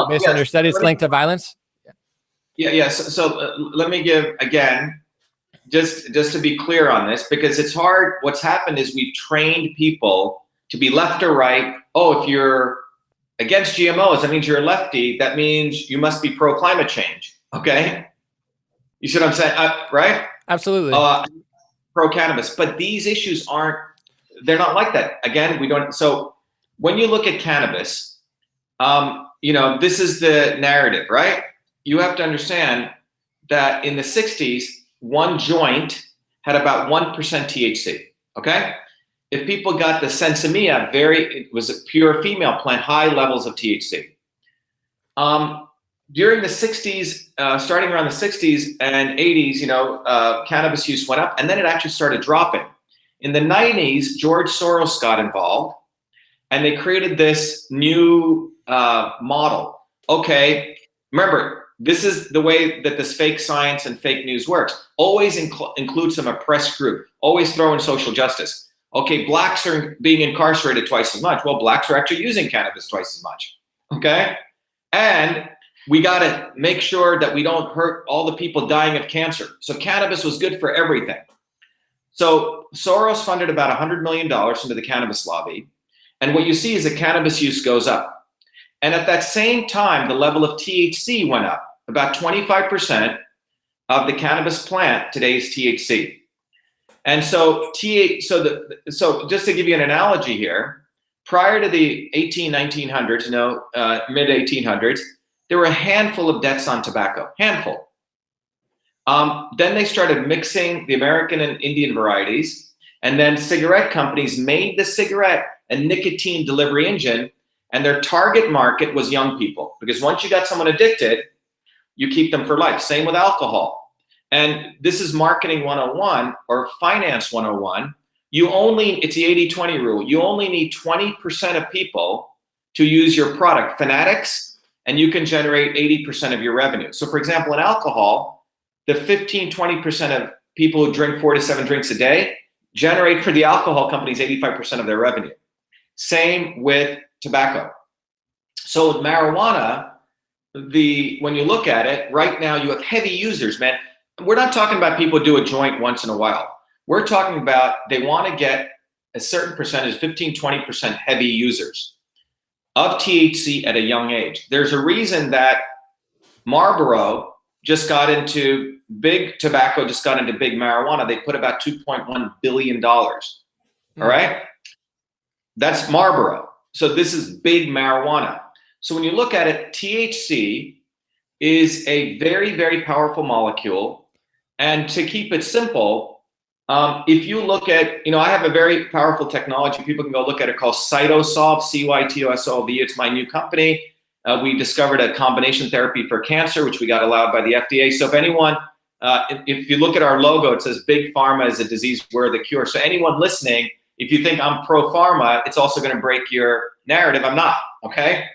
based on your studies, linked to violence? Yeah. So let me give again, just to be clear on this, because it's hard. What's happened is we've trained people to be left or right. Oh, if you're against GMOs, that means you're a lefty. That means you must be pro climate change. Okay, you see what I'm saying, right? Absolutely. Pro cannabis, but these issues they're not like that. Again, we don't. So when you look at cannabis, this is the narrative, right? You have to understand that in the 60s, one joint had about 1% THC, okay? If people got the sensimilla, it was a pure female plant, high levels of THC. During the 60s, starting around the 60s and 80s, cannabis use went up, and then it actually started dropping. In the 90s, George Soros got involved, and they created this new model. Okay, remember, this is the way that this fake science and fake news works. Always include some oppressed group. Always throw in social justice. Okay, blacks are being incarcerated twice as much. Well, blacks are actually using cannabis twice as much. Okay, and we got to make sure that we don't hurt all the people dying of cancer. So cannabis was good for everything. So Soros funded about $100 million into the cannabis lobby. And what you see is that cannabis use goes up. And at that same time, the level of THC went up. About 25% of the cannabis plant today is THC. And so just to give you an analogy here, prior to the 1900s, mid 1800s, there were a handful of deaths on tobacco, handful. Then they started mixing the American and Indian varieties, and then cigarette companies made the cigarette a nicotine delivery engine, and their target market was young people, because once you got someone addicted, you keep them for life. Same with alcohol. And this is marketing 101 or finance 101. It's the 80-20 rule. You only need 20% of people to use your product, fanatics, and you can generate 80% of your revenue. So for example, in alcohol, the 15-20% of people who drink 4 to 7 drinks a day generate for the alcohol companies 85% of their revenue. Same with tobacco. So with marijuana, when you look at it, right now you have heavy users, man. We're not talking about people do a joint once in a while. We're talking about they want to get a certain percentage, 15-20% heavy users of THC at a young age. There's a reason that Marlboro just got into big tobacco, just got into big marijuana. They put about $2.1 billion, all right? That's Marlboro. So this is big marijuana. So when you look at it, THC is a very, very powerful molecule. And to keep it simple, if you look at, I have a very powerful technology. People can go look at it called Cytosolve, CYTOSOLV. It's my new company. We discovered a combination therapy for cancer, which we got allowed by the FDA. So if anyone, if you look at our logo, it says big pharma is a disease, we're the cure. So anyone listening, if you think I'm pro pharma, it's also going to break your narrative. I'm not, okay?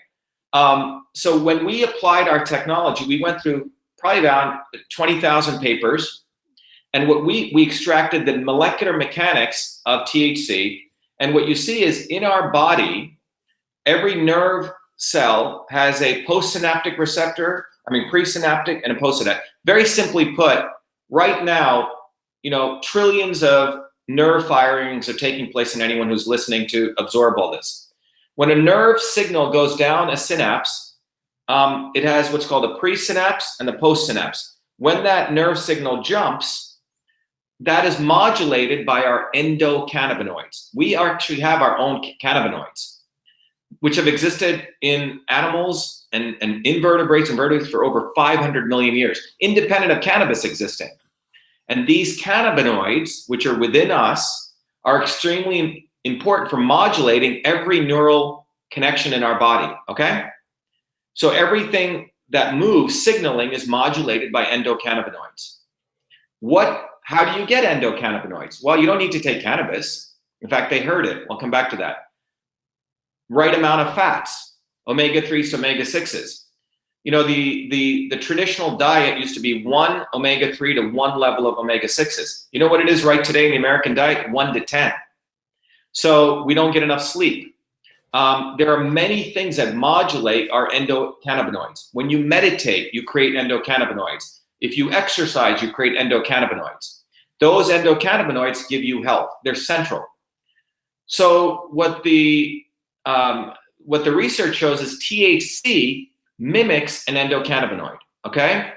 So when we applied our technology, we went through probably about 20,000 papers. And what we extracted the molecular mechanics of THC. And what you see is in our body, every nerve cell has a presynaptic and a postsynaptic. Very simply put, right now, trillions of nerve firings are taking place in anyone who's listening to absorb all this. When a nerve signal goes down a synapse, it has what's called a presynapse and the postsynapse. When that nerve signal jumps, that is modulated by our endocannabinoids. We actually have our own cannabinoids, which have existed in animals and invertebrates for over 500 million years, independent of cannabis existing. And these cannabinoids, which are within us, are extremely important for modulating every neural connection in our body, okay? So everything that moves, signaling, is modulated by endocannabinoids. How do you get endocannabinoids? Well, you don't need to take cannabis. In fact, they heard it. I'll come back to that. Right amount of fats, omega-3s to omega-6s. You know, the traditional diet used to be 1 omega-3 to 1 level of omega-6s. You know what it is right today in the American diet? 1 to 10. So we don't get enough sleep. There are many things that modulate our endocannabinoids. When you meditate, you create endocannabinoids. If you exercise, you create endocannabinoids. Those endocannabinoids give you health. They're central. So what the research shows is THC mimics an endocannabinoid, okay?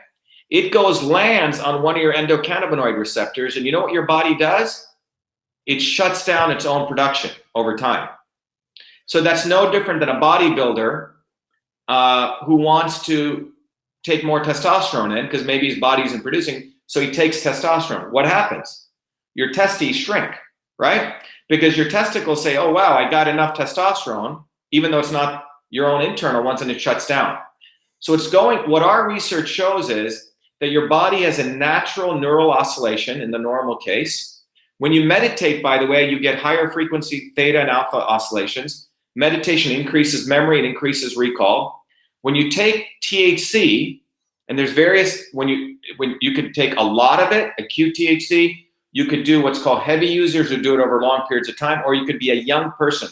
It lands on one of your endocannabinoid receptors, and you know what your body does? It shuts down its own production over time. So that's no different than a bodybuilder who wants to take more testosterone in because maybe his body isn't producing, so he takes testosterone. What happens? Your testes shrink, right? Because your testicles say, oh, wow, I got enough testosterone, even though it's not your own internal ones, and it shuts down. So what our research shows is that your body has a natural neural oscillation in the normal case. When you meditate, by the way, you get higher frequency theta and alpha oscillations. Meditation increases memory and increases recall. When you take THC, and there's various, when you could take a lot of it, acute THC, you could do what's called heavy users who do it over long periods of time, or you could be a young person,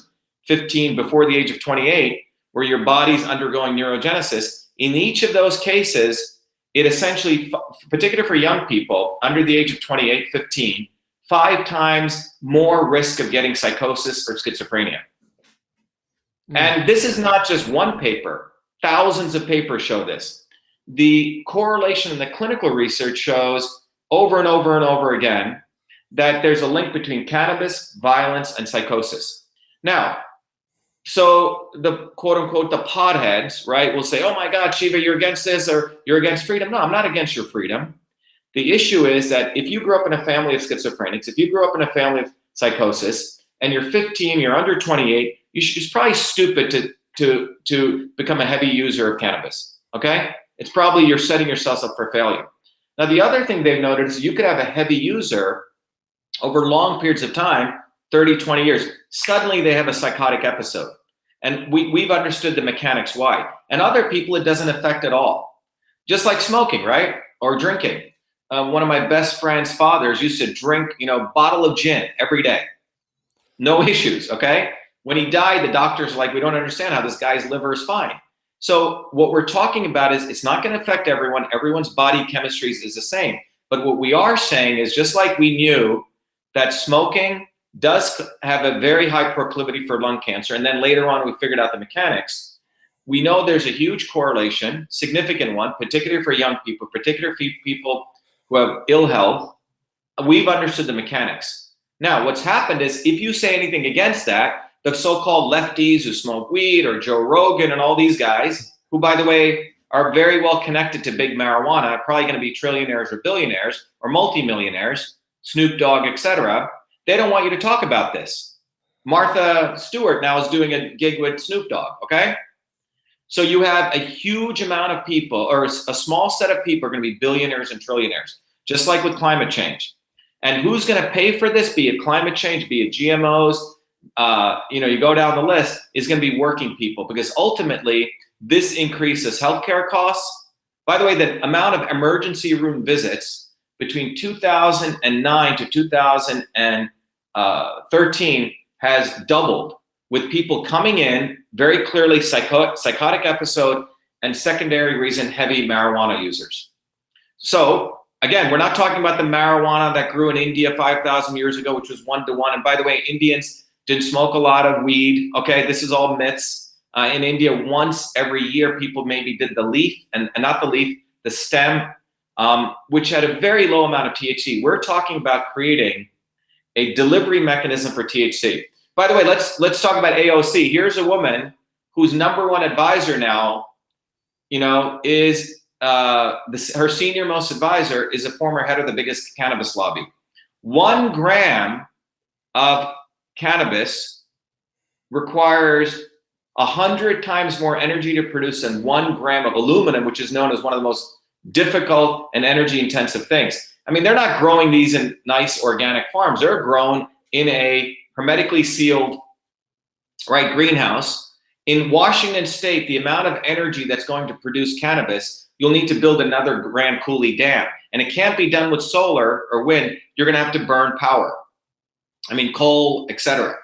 15 before the age of 28, where your body's undergoing neurogenesis. In each of those cases, it essentially, particularly for young people under the age of 28, 15, 5 times more risk of getting psychosis or schizophrenia. And this is not just one paper. Thousands of papers show this. The correlation in the clinical research shows over and over and over again that there's a link between cannabis, violence, and psychosis. Now, so the quote unquote, the potheads, right, will say, oh my God, Shiva, you're against this or you're against freedom. No, I'm not against your freedom. The issue is that if you grew up in a family of schizophrenics, if you grew up in a family of psychosis, and you're 15, you're under 28, it's probably stupid to become a heavy user of cannabis, okay? It's probably you're setting yourself up for failure. Now, the other thing they've noted is you could have a heavy user over long periods of time, 30, 20 years, suddenly they have a psychotic episode. And we've understood the mechanics why. And other people, it doesn't affect at all. Just like smoking, right? Or drinking. One of my best friend's fathers used to drink, a bottle of gin every day. No issues, okay? When he died, the doctors were like, we don't understand how this guy's liver is fine. So what we're talking about is it's not going to affect everyone. Everyone's body chemistry is the same. But what we are saying is just like we knew that smoking does have a very high proclivity for lung cancer, and then later on we figured out the mechanics, we know there's a huge correlation, significant one, particularly for young people, particularly for people who have ill health. We've understood the mechanics. Now, what's happened is if you say anything against that, the so-called lefties who smoke weed or Joe Rogan and all these guys, who, by the way, are very well connected to big marijuana, are probably going to be trillionaires or billionaires or multimillionaires, Snoop Dogg, etc., they don't want you to talk about this. Martha Stewart now is doing a gig with Snoop Dogg, okay? So you have a huge amount of people, or a small set of people are going to be billionaires and trillionaires, just like with climate change. And who's going to pay for this, be it climate change, be it GMOs, you go down the list, is going to be working people, because ultimately this increases healthcare costs. By the way, the amount of emergency room visits between 2009 to 2013 has doubled, with people coming in very clearly psychotic episode and secondary reason heavy marijuana users. So again, we're not talking about the marijuana that grew in India 5,000 years ago, which was 1-to-1. And by the way, Indians didn't smoke a lot of weed. Okay, this is all myths. In India, once every year, people maybe did the leaf, and not the leaf, the stem, which had a very low amount of THC. We're talking about creating a delivery mechanism for THC. By the way, let's talk about AOC. Here's a woman whose #1 advisor now, is her senior most advisor is a former head of the biggest cannabis lobby. 1 gram of cannabis requires 100 times more energy to produce than 1 gram of aluminum, which is known as one of the most difficult and energy intensive things. I mean, they're not growing these in nice organic farms. They're grown in a hermetically sealed, right, greenhouse. In Washington State, the amount of energy that's going to produce cannabis, you'll need to build another Grand Coulee Dam. And it can't be done with solar or wind. You're going to have to burn power. I mean, coal, etc.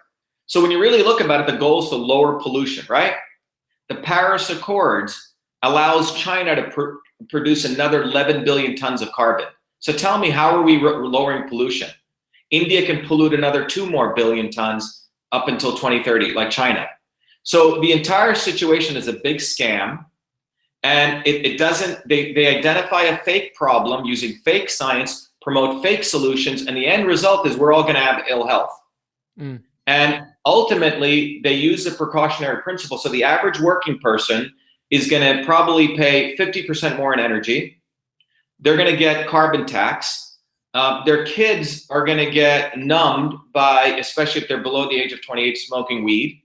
So when you really look about it, the goal is to lower pollution, right? The Paris Accords allows China to produce another 11 billion tons of carbon. So tell me, how are we lowering pollution? India can pollute another 2 more billion tons up until 2030, like China. So the entire situation is a big scam, and it doesn't, they identify a fake problem using fake science, promote fake solutions, and the end result is we're all gonna have ill health. And ultimately, they use the precautionary principle. So the average working person is gonna probably pay 50% more in energy. They're gonna get carbon tax. Their kids are gonna get numbed by, especially if they're below the age of 28, smoking weed.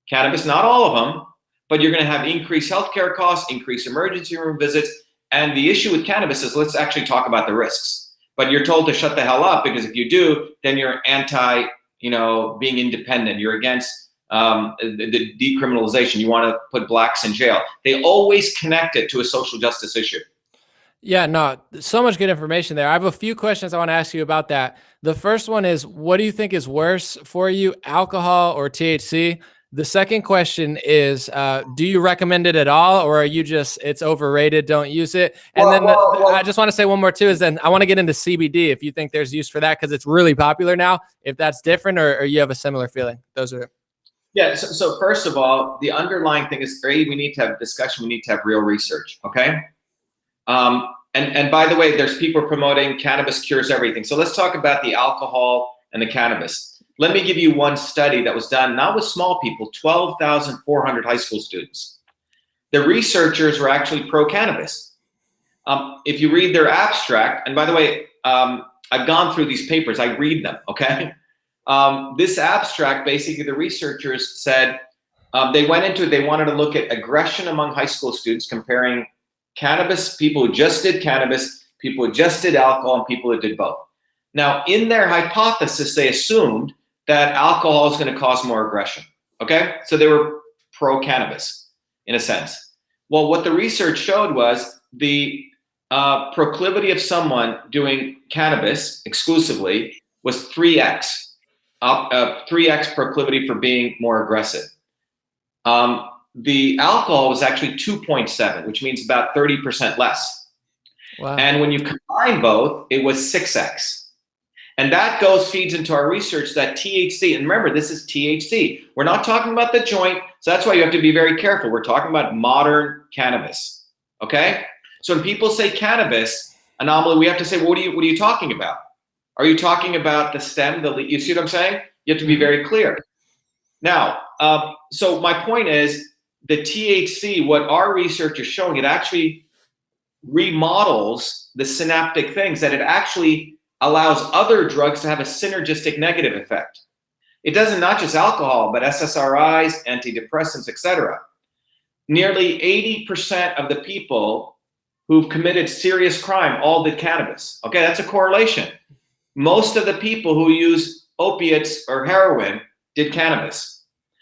Cannabis, not all of them, but you're gonna have increased healthcare costs, increased emergency room visits. And the issue with cannabis is, let's actually talk about the risks. But you're told to shut the hell up, because if you do, then you're anti, being independent. You're against the decriminalization. You want to put blacks in jail. They always connect it to a social justice issue. Yeah, no, so much good information there. I have a few questions I want to ask you about that. The first one is, what do you think is worse for you, alcohol or THC? The second question is, do you recommend it at all, or are you just, it's overrated, don't use it? And I just want to say one more too, is then I want to get into CBD, if you think there's use for that, because it's really popular now, if that's different, or you have a similar feeling. Those are. Yeah, so first of all, the underlying thing is, we need to have discussion, we need to have real research, okay? And by the way, there's people promoting cannabis cures everything. So let's talk about the alcohol and the cannabis. Let me give you one study that was done, not with small people, 12,400 high school students. The researchers were actually pro-cannabis. If you read their abstract, and by the way, I've gone through these papers, I read them, okay? This abstract, basically the researchers said, they went into it, they wanted to look at aggression among high school students, comparing cannabis, people who just did cannabis, people who just did alcohol, and people who did both. Now, in their hypothesis, they assumed that alcohol is going to cause more aggression, okay? So they were pro-cannabis, in a sense. Well, what the research showed was the proclivity of someone doing cannabis exclusively was 3x, 3x proclivity for being more aggressive. The alcohol was actually 2.7, which means about 30% less. Wow. And when you combine both, it was 6x. And that feeds into our research that THC, and remember, this is THC. We're not talking about the joint, so that's why you have to be very careful. We're talking about modern cannabis, okay? So when people say cannabis, An0maly, we have to say, well, what are you talking about? Are you talking about the stem, you see what I'm saying? You have to be very clear. Now, so my point is, the THC, what our research is showing, it actually remodels the synaptic things, that it actually allows other drugs to have a synergistic negative effect. It doesn't, not just alcohol, but SSRIs, antidepressants, etc. Nearly 80% of the people who've committed serious crime all did cannabis. Okay, that's a correlation. Most of the people who use opiates or heroin did cannabis.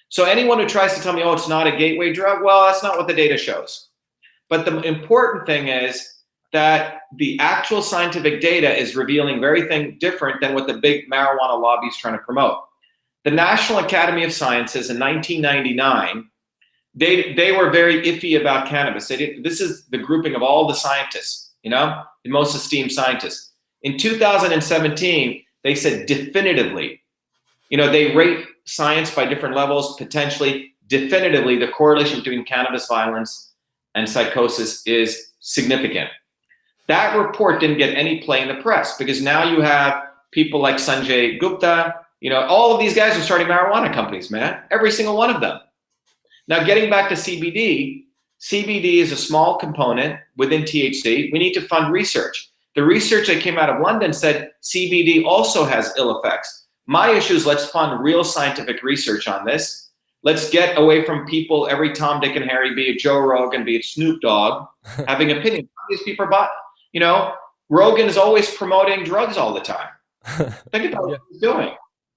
So anyone who tries to tell me, oh, it's not a gateway drug, well, that's not what the data shows. But the important thing is that the actual scientific data is revealing very different than what the big marijuana lobby is trying to promote. The National Academy of Sciences in 1999, they were very iffy about cannabis. This is the grouping of all the scientists, the most esteemed scientists. In 2017, they said definitively, they rate science by different levels, potentially, definitively, the correlation between cannabis violence and psychosis is significant. That report didn't get any play in the press, because now you have people like Sanjay Gupta, all of these guys are starting marijuana companies, man, every single one of them. Now, getting back to CBD, CBD is a small component within THC. We need to fund research. The research that came out of London said CBD also has ill effects. My issue is, let's fund real scientific research on this. Let's get away from people, every Tom, Dick, and Harry, be it Joe Rogan, be it Snoop Dogg, having opinions. These people are, Rogan is always promoting drugs all the time. Think about what he's doing.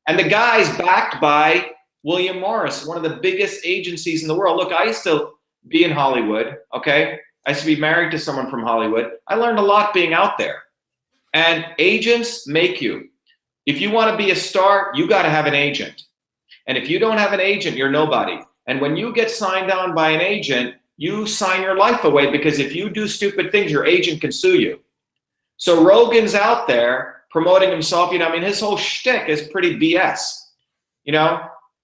And the guy's backed by William Morris, one of the biggest agencies in the world. Look, I used to be in Hollywood, okay? I used to be married to someone from Hollywood. I learned a lot being out there. And agents make you. If you want to be a star, you got to have an agent. And if you don't have an agent, you're nobody. And when you get signed on by an agent, you sign your life away, because if you do stupid things, your agent can sue you. So Rogan's out there promoting himself. His whole shtick is pretty BS.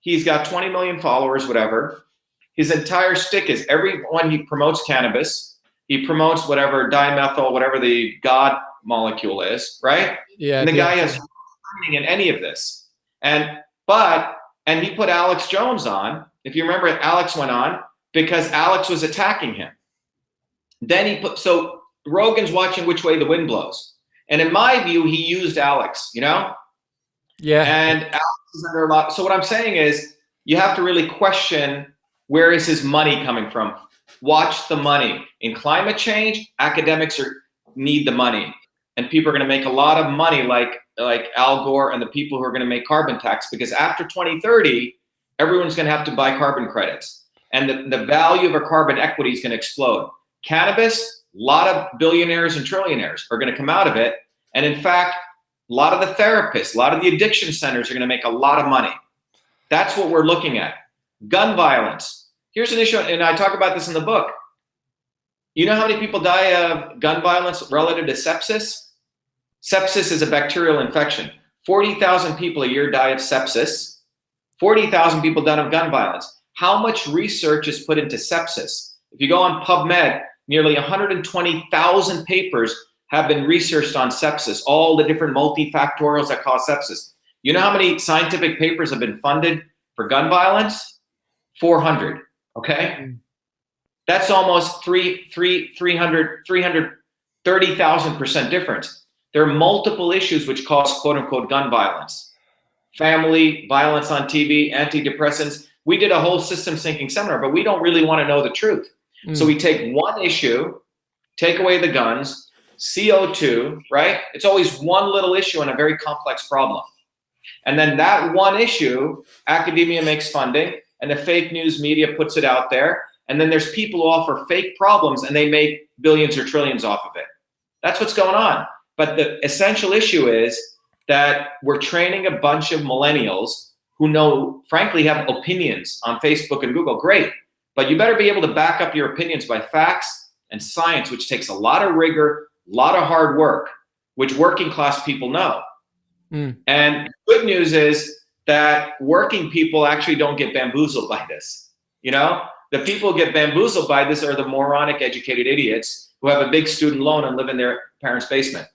He's got 20 million followers, whatever. His entire shtick is when he promotes cannabis, he promotes whatever dimethyl, whatever the God molecule is, right? Yeah. And the guy has no training in any of this. And he put Alex Jones on. If you remember, Alex went on because Alex was attacking him. Then so Rogan's watching which way the wind blows. And in my view, he used Alex, Yeah. And Alex is under a lot. So what I'm saying is, you have to really question, where is his money coming from? Watch the money. In climate change, academics need the money. And people are going to make a lot of money, like Al Gore and the people who are going to make carbon tax, because after 2030, everyone's going to have to buy carbon credits. And the value of a carbon equity is going to explode. Cannabis, a lot of billionaires and trillionaires are going to come out of it. And in fact, a lot of the therapists, a lot of the addiction centers are going to make a lot of money. That's what we're looking at. Gun violence. Here's an issue, and I talk about this in the book. You know how many people die of gun violence relative to sepsis? Sepsis is a bacterial infection. 40,000 people a year die of sepsis. 40,000 people die of gun violence. How much research is put into sepsis? If you go on PubMed, nearly 120,000 papers have been researched on sepsis, all the different multifactorials that cause sepsis. You know how many scientific papers have been funded for gun violence? 400, okay? That's almost 330,000% difference. There are multiple issues which cause quote unquote gun violence. Family, violence on TV, antidepressants. We did a whole system thinking seminar, but we don't really want to know the truth. So we take one issue, take away the guns, CO2, right? It's always one little issue in a very complex problem. And then that one issue, academia makes funding, and the fake news media puts it out there. And then there's people who offer fake problems, and they make billions or trillions off of it. That's what's going on. But the essential issue is that we're training a bunch of millennials who frankly, have opinions on Facebook and Google. Great. But you better be able to back up your opinions by facts and science, which takes a lot of rigor, a lot of hard work, which working class people know. And good news is that working people actually don't get bamboozled by this. The people who get bamboozled by this are the moronic educated idiots who have a big student loan and live in their parents' basement.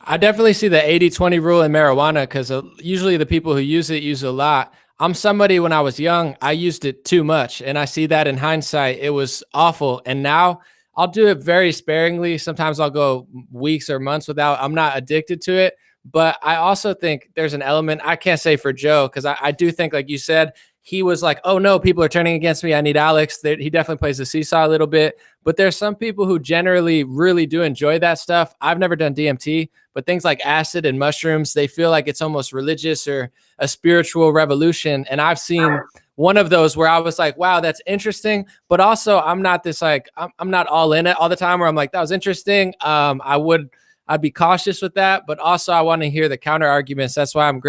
I definitely see the 80-20 rule in marijuana, because usually the people who use it use a lot. I'm somebody, when I was young, I used it too much. And I see that in hindsight, it was awful. And now I'll do it very sparingly. Sometimes I'll go weeks or months without. I'm not addicted to it. But I also think there's an element, I can't say for Joe, because I do think, like you said, he was like, oh no, people are turning against me. I need Alex. He definitely plays the seesaw a little bit. But there's some people who generally really do enjoy that stuff. I've never done DMT, but things like acid and mushrooms, they feel like it's almost religious or a spiritual revolution. And I've seen one of those where I was like, wow, that's interesting. But also I'm not this like, I'm not all in it all the time where I'm like, that was interesting. I'd be cautious with that. But also I want to hear the counter arguments. That's why I'm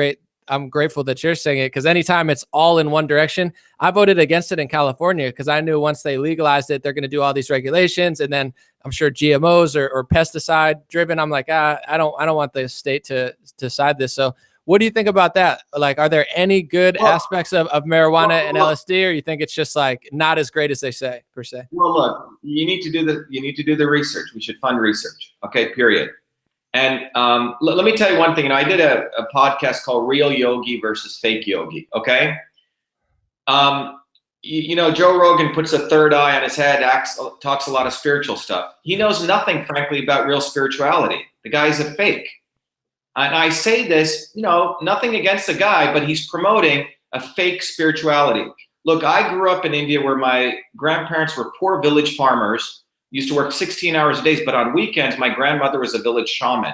grateful that you're saying it, because anytime it's all in one direction, I voted against it in California because I knew once they legalized it, they're going to do all these regulations, and then I'm sure GMOs or pesticide driven. I'm like, I don't want the state to decide this. So what do you think about that? Like, are there any good aspects of marijuana and LSD, or you think it's just like not as great as they say per se? Well, look, you need to do the research. We should fund research. Okay, period. And let me tell you one thing. I did a podcast called Real Yogi versus Fake Yogi, okay? Joe Rogan puts a third eye on his head, talks a lot of spiritual stuff. He knows nothing, frankly, about real spirituality. The guy's a fake. And I say this, nothing against the guy, but he's promoting a fake spirituality. look, I grew up in India where my grandparents were poor village farmers, used to work 16 hours a day, but on weekends, my grandmother was a village shaman.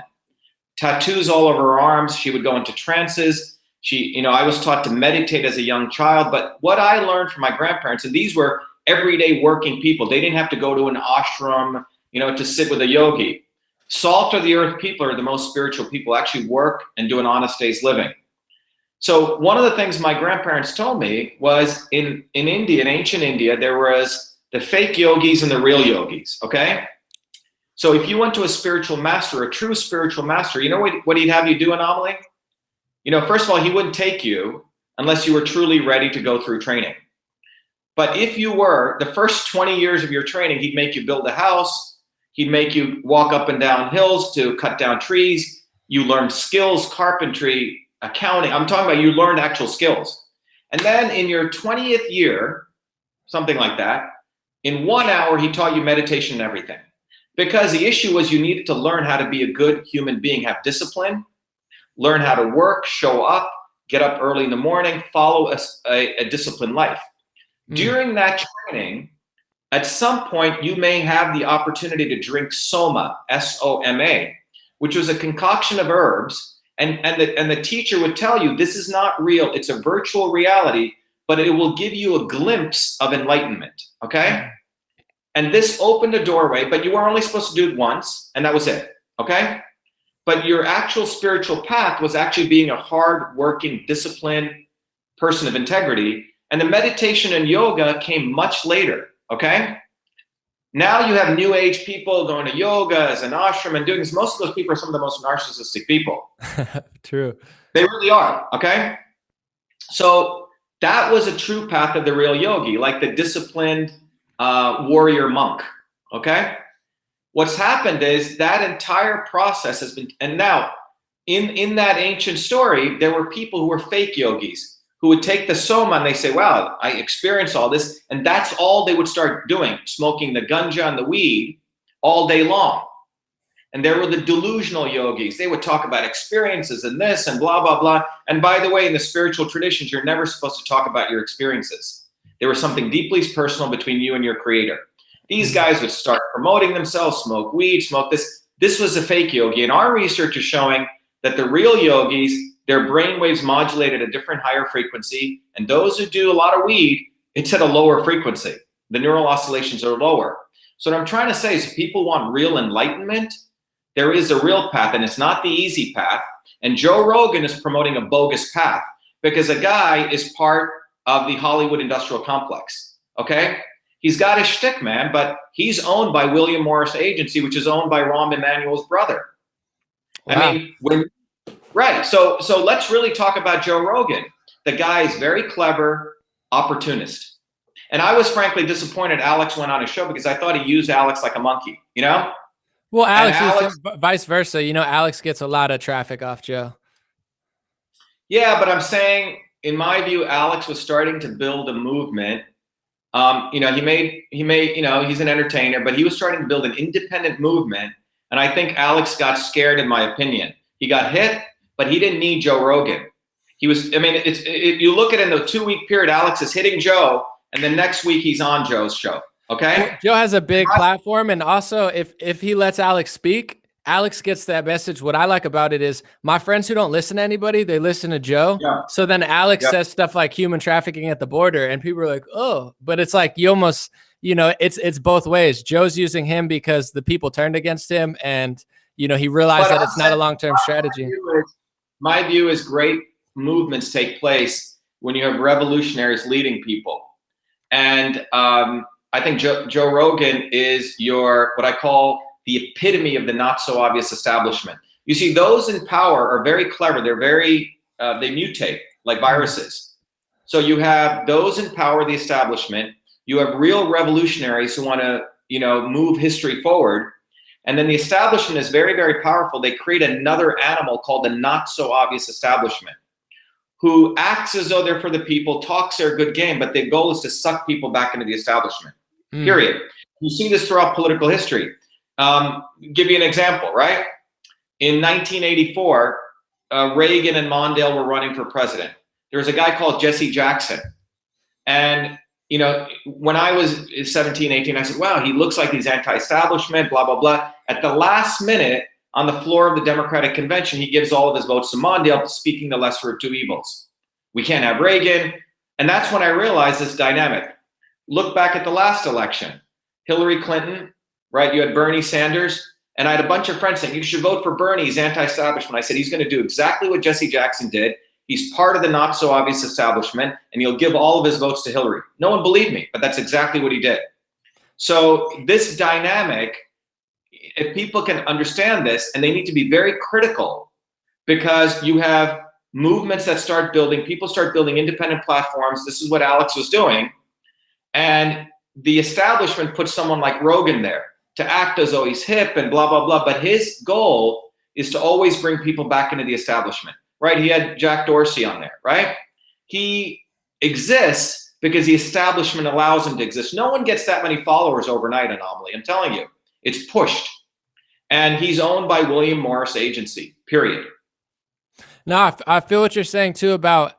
Tattoos all over her arms. She would go into trances. I was taught to meditate as a young child, but what I learned from my grandparents, and these were everyday working people. They didn't have to go to an ashram, to sit with a yogi. Salt of the earth people are the most spiritual people, actually work and do an honest day's living. So one of the things my grandparents told me was in India, in ancient India, there was the fake yogis and the real yogis, okay? So if you went to a spiritual master, a true spiritual master, you know what he'd have you do, An0maly? First of all, he wouldn't take you unless you were truly ready to go through training. But if you were, the first 20 years of your training, he'd make you build a house. He'd make you walk up and down hills to cut down trees. You learned skills, carpentry, accounting. I'm talking about you learned actual skills. And then in your 20th year, something like that, in 1 hour, he taught you meditation and everything. Because the issue was you needed to learn how to be a good human being, have discipline, learn how to work, show up, get up early in the morning, follow a disciplined life. During that training, at some point, you may have the opportunity to drink soma, S-O-M-A, which was a concoction of herbs. And the teacher would tell you, this is not real. It's a virtual reality, but it will give you a glimpse of enlightenment, okay? And this opened a doorway, but you were only supposed to do it once, and that was it, okay? But your actual spiritual path was actually being a hard-working, disciplined person of integrity, and the meditation and yoga came much later, okay? Now you have new age people going to yoga as an ashram and doing this. Most of those people are some of the most narcissistic people. True. They really are, okay? So that was a true path of the real yogi, like the disciplined warrior monk, okay? What's happened is that entire process has been, and now in that ancient story, there were people who were fake yogis who would take the soma and they say, wow, I experienced all this. And that's all they would start doing, smoking the ganja and the weed all day long. And there were the delusional yogis. They would talk about experiences and this and blah, blah, blah. And by the way, in the spiritual traditions, you're never supposed to talk about your experiences. There was something deeply personal between you and your creator. These guys would start promoting themselves, smoke weed, smoke this. This was a fake yogi. And our research is showing that the real yogis, their brain waves modulate at a different higher frequency. And those who do a lot of weed, it's at a lower frequency. The neural oscillations are lower. So what I'm trying to say is if people want real enlightenment, there is a real path, and it's not the easy path. And Joe Rogan is promoting a bogus path because a guy is part of the Hollywood industrial complex, okay? He's got his shtick, man, but he's owned by William Morris Agency, which is owned by Rahm Emanuel's brother. Wow. I mean, right, so let's really talk about Joe Rogan. The guy is very clever, opportunist. And I was frankly disappointed Alex went on his show because I thought he used Alex like a monkey, you know? Well, Alex vice versa. You know, Alex gets a lot of traffic off Joe. Yeah, but I'm saying, in my view, Alex was starting to build a movement. You know, he made, you know, he's an entertainer, but he was starting to build an independent movement. And I think Alex got scared, in my opinion. He got hit, but he didn't need Joe Rogan. He was, I mean, you look at it in the 2-week period, Alex is hitting Joe, and then next week he's on Joe's show. Okay. Joe has a big platform, and also if he lets Alex speak, Alex gets that message. What I like about it is my friends who don't listen to anybody, they listen to Joe. Yeah. So then Alex says stuff like human trafficking at the border, and people are like, oh, but it's like you almost, you know, it's both ways. Joe's using him because the people turned against him, and you know he realized that it's not a long-term strategy. My view is great movements take place when you have revolutionaries leading people, and I think Joe Rogan is what I call the epitome of the not so obvious establishment. You see, those in power are very clever. They're very, they mutate like viruses. So you have those in power, the establishment. You have real revolutionaries who want to, you know, move history forward. And then the establishment is very, very powerful. They create another animal called the not so obvious establishment, who acts as though they're for the people, talks their good game, but their goal is to suck people back into the establishment. Period. You see this throughout political history. Give you an example, right? In 1984, Reagan and Mondale were running for president. There was a guy called Jesse Jackson. And, you know, when I was 17, 18, I said, wow, he looks like he's anti-establishment, blah, blah, blah. At the last minute, on the floor of the Democratic Convention, he gives all of his votes to Mondale, speaking the lesser of two evils. We can't have Reagan. And that's when I realized this dynamic. Look back at the last election. Hillary Clinton, right? You had Bernie Sanders. And I had a bunch of friends saying, you should vote for Bernie. He's anti-establishment. I said, he's going to do exactly what Jesse Jackson did. He's part of the not so obvious establishment, and he'll give all of his votes to Hillary. No one believed me, but that's exactly what he did. So this dynamic, if people can understand this, and they need to be very critical, because you have movements that start building, people start building independent platforms. This is what Alex was doing. And the establishment puts someone like Rogan there to act as though he's hip and blah, blah, blah. But his goal is to always bring people back into the establishment, right? He had Jack Dorsey on there, right? He exists because the establishment allows him to exist. No one gets that many followers overnight, An0maly. I'm telling you, it's pushed. And he's owned by William Morris Agency, period. No, I feel what you're saying too about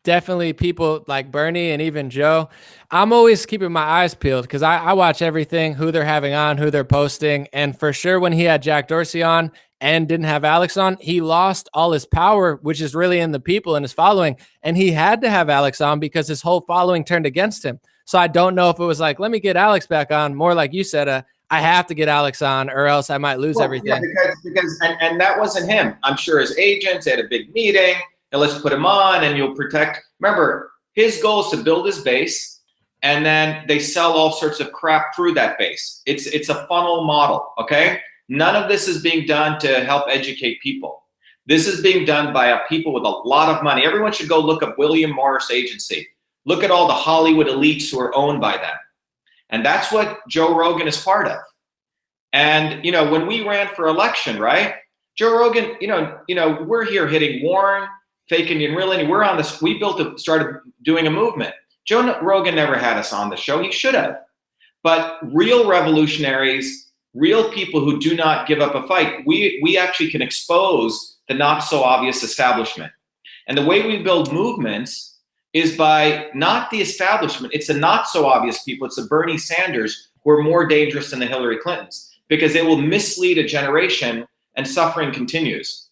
definitely people like Bernie and even Joe. I'm always keeping my eyes peeled because I watch everything, who they're having on, who they're posting. And for sure, when he had Jack Dorsey on and didn't have Alex on, he lost all his power, which is really in the people and his following. And he had to have Alex on because his whole following turned against him. So I don't know if it was like, let me get Alex back on, more like you said, I have to get Alex on or else I might lose everything. Yeah, because that wasn't him. I'm sure his agents had a big meeting and let's put him on and you'll protect. Remember, his goal is to build his base and then they sell all sorts of crap through that base. It's a funnel model, okay? None of this is being done to help educate people. This is being done by people with a lot of money. Everyone should go look up William Morris Agency. Look at all the Hollywood elites who are owned by them. And that's what Joe Rogan is part of. And, you know, when we ran for election, right? Joe Rogan, you know, we're here hitting Warren, fake Indian, real Indian. We're on this, started doing a movement. Joe Rogan never had us on the show. He should have. But real revolutionaries, real people who do not give up a fight, we actually can expose the not so obvious establishment. And the way we build movements is by not the establishment, it's the not so obvious people, it's the Bernie Sanders who are more dangerous than the Hillary Clintons because they will mislead a generation and suffering continues.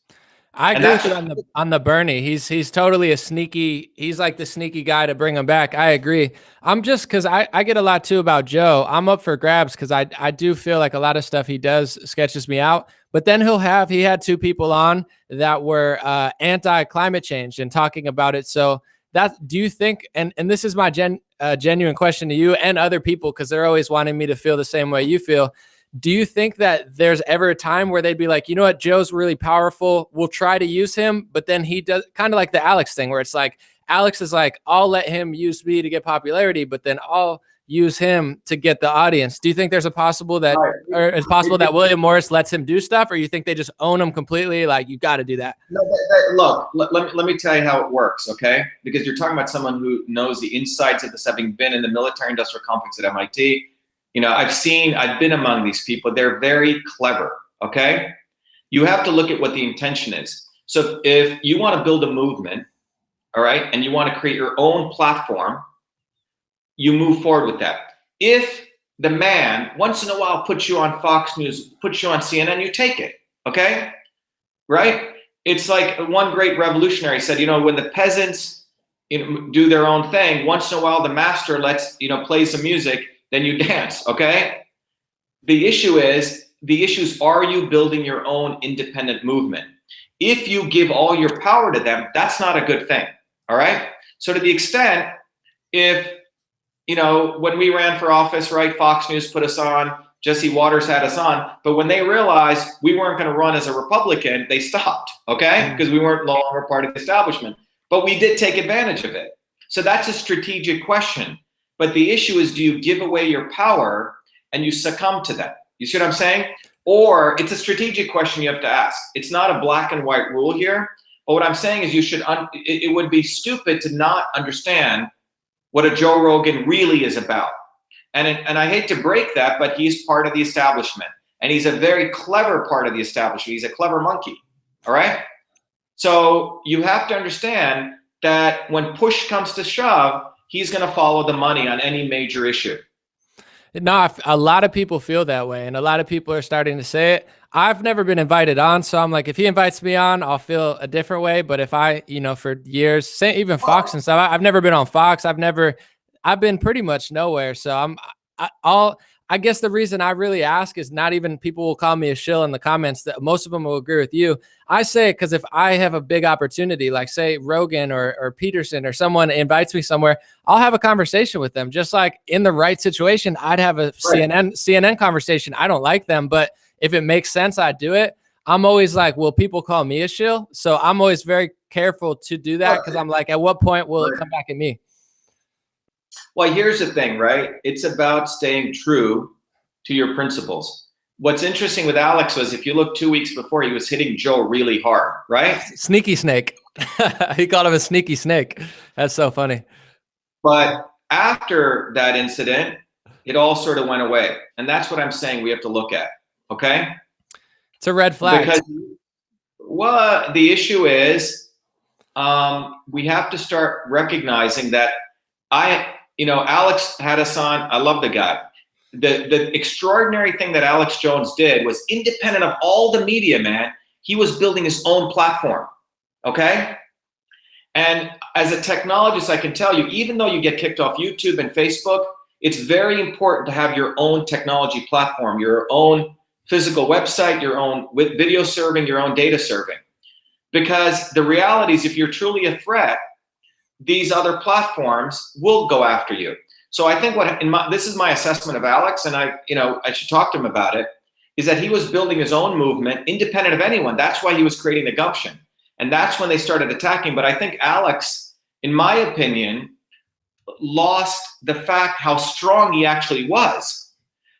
I agree with you on the Bernie. He's totally a sneaky, he's like the sneaky guy to bring him back. I agree. I'm just, because I get a lot too about Joe. I'm up for grabs because I do feel like a lot of stuff he does sketches me out. But then he had two people on that were anti-climate change and talking about it. So do you think, and this is my genuine question to you and other people, because they're always wanting me to feel the same way you feel. Do you think that there's ever a time where they'd be like, you know what, Joe's really powerful, we'll try to use him, but then he does kind of like the Alex thing where it's like, Alex is like, I'll let him use me to get popularity, but then I'll use him to get the audience. Do you think there's a possible that, or it's possible that William Morris lets him do stuff, or you think they just own him completely? Like, you got to do that. No, look, let me tell you how it works, okay? Because you're talking about someone who knows the insides of this, having been in the military-industrial complex at MIT. You know, I've been among these people. They're very clever, okay? You have to look at what the intention is. So if you want to build a movement, all right, and you want to create your own platform, you move forward with that. If the man once in a while puts you on Fox News, puts you on CNN, you take it, okay? Right? It's like one great revolutionary said, you know, when the peasants do their own thing, once in a while the master plays some music, then you dance, okay? The issue is, are you building your own independent movement? If you give all your power to them, that's not a good thing, all right? So to the extent, if, you know, when we ran for office, right, Fox News put us on, Jesse Waters had us on, but when they realized we weren't gonna run as a Republican, they stopped, okay? Because we weren't no longer part of the establishment. But we did take advantage of it. So that's a strategic question. But the issue is, do you give away your power and you succumb to that? You see what I'm saying? Or it's a strategic question you have to ask. It's not a black and white rule here. But what I'm saying is it would be stupid to not understand what a Joe Rogan really is about. And I hate to break that, but he's part of the establishment. And he's a very clever part of the establishment. He's a clever monkey, all right? So you have to understand that when push comes to shove, he's going to follow the money on any major issue. No, a lot of people feel that way, and a lot of people are starting to say it. I've never been invited on, so I'm like, if he invites me on, I'll feel a different way. But if I, for years, even Fox and stuff, I've never been on Fox. I've been pretty much nowhere. So I guess the reason I really ask is not even people will call me a shill in the comments, that most of them will agree with you. I say it because if I have a big opportunity, like say Rogan or Peterson or someone invites me somewhere, I'll have a conversation with them. Just like in the right situation, I'd have a CNN conversation. I don't like them, but if it makes sense, I do it. I'm always like, will people call me a shill? So I'm always very careful to do that because I'm like, at what point will it come back at me? Well, here's the thing, right? It's about staying true to your principles. What's interesting with Alex was, if you look 2 weeks before, he was hitting Joe really hard, right? Sneaky snake. He called him a sneaky snake. That's so funny. But after that incident, it all sort of went away. And that's what I'm saying we have to look at, okay? It's a red flag. Because, well, the issue is we have to start recognizing that Alex had us on. I love the guy. The extraordinary thing that Alex Jones did was, independent of all the media, man, he was building his own platform, okay? And as a technologist, I can tell you, even though you get kicked off YouTube and Facebook, it's very important to have your own technology platform, your own physical website, your own video serving, your own data serving. Because the reality is, if you're truly a threat, these other platforms will go after you. So I think this is my assessment of Alex, and I should talk to him about it, is that he was building his own movement independent of anyone. That's why he was creating the gumption. And that's when they started attacking. But I think Alex, in my opinion, lost the fact how strong he actually was.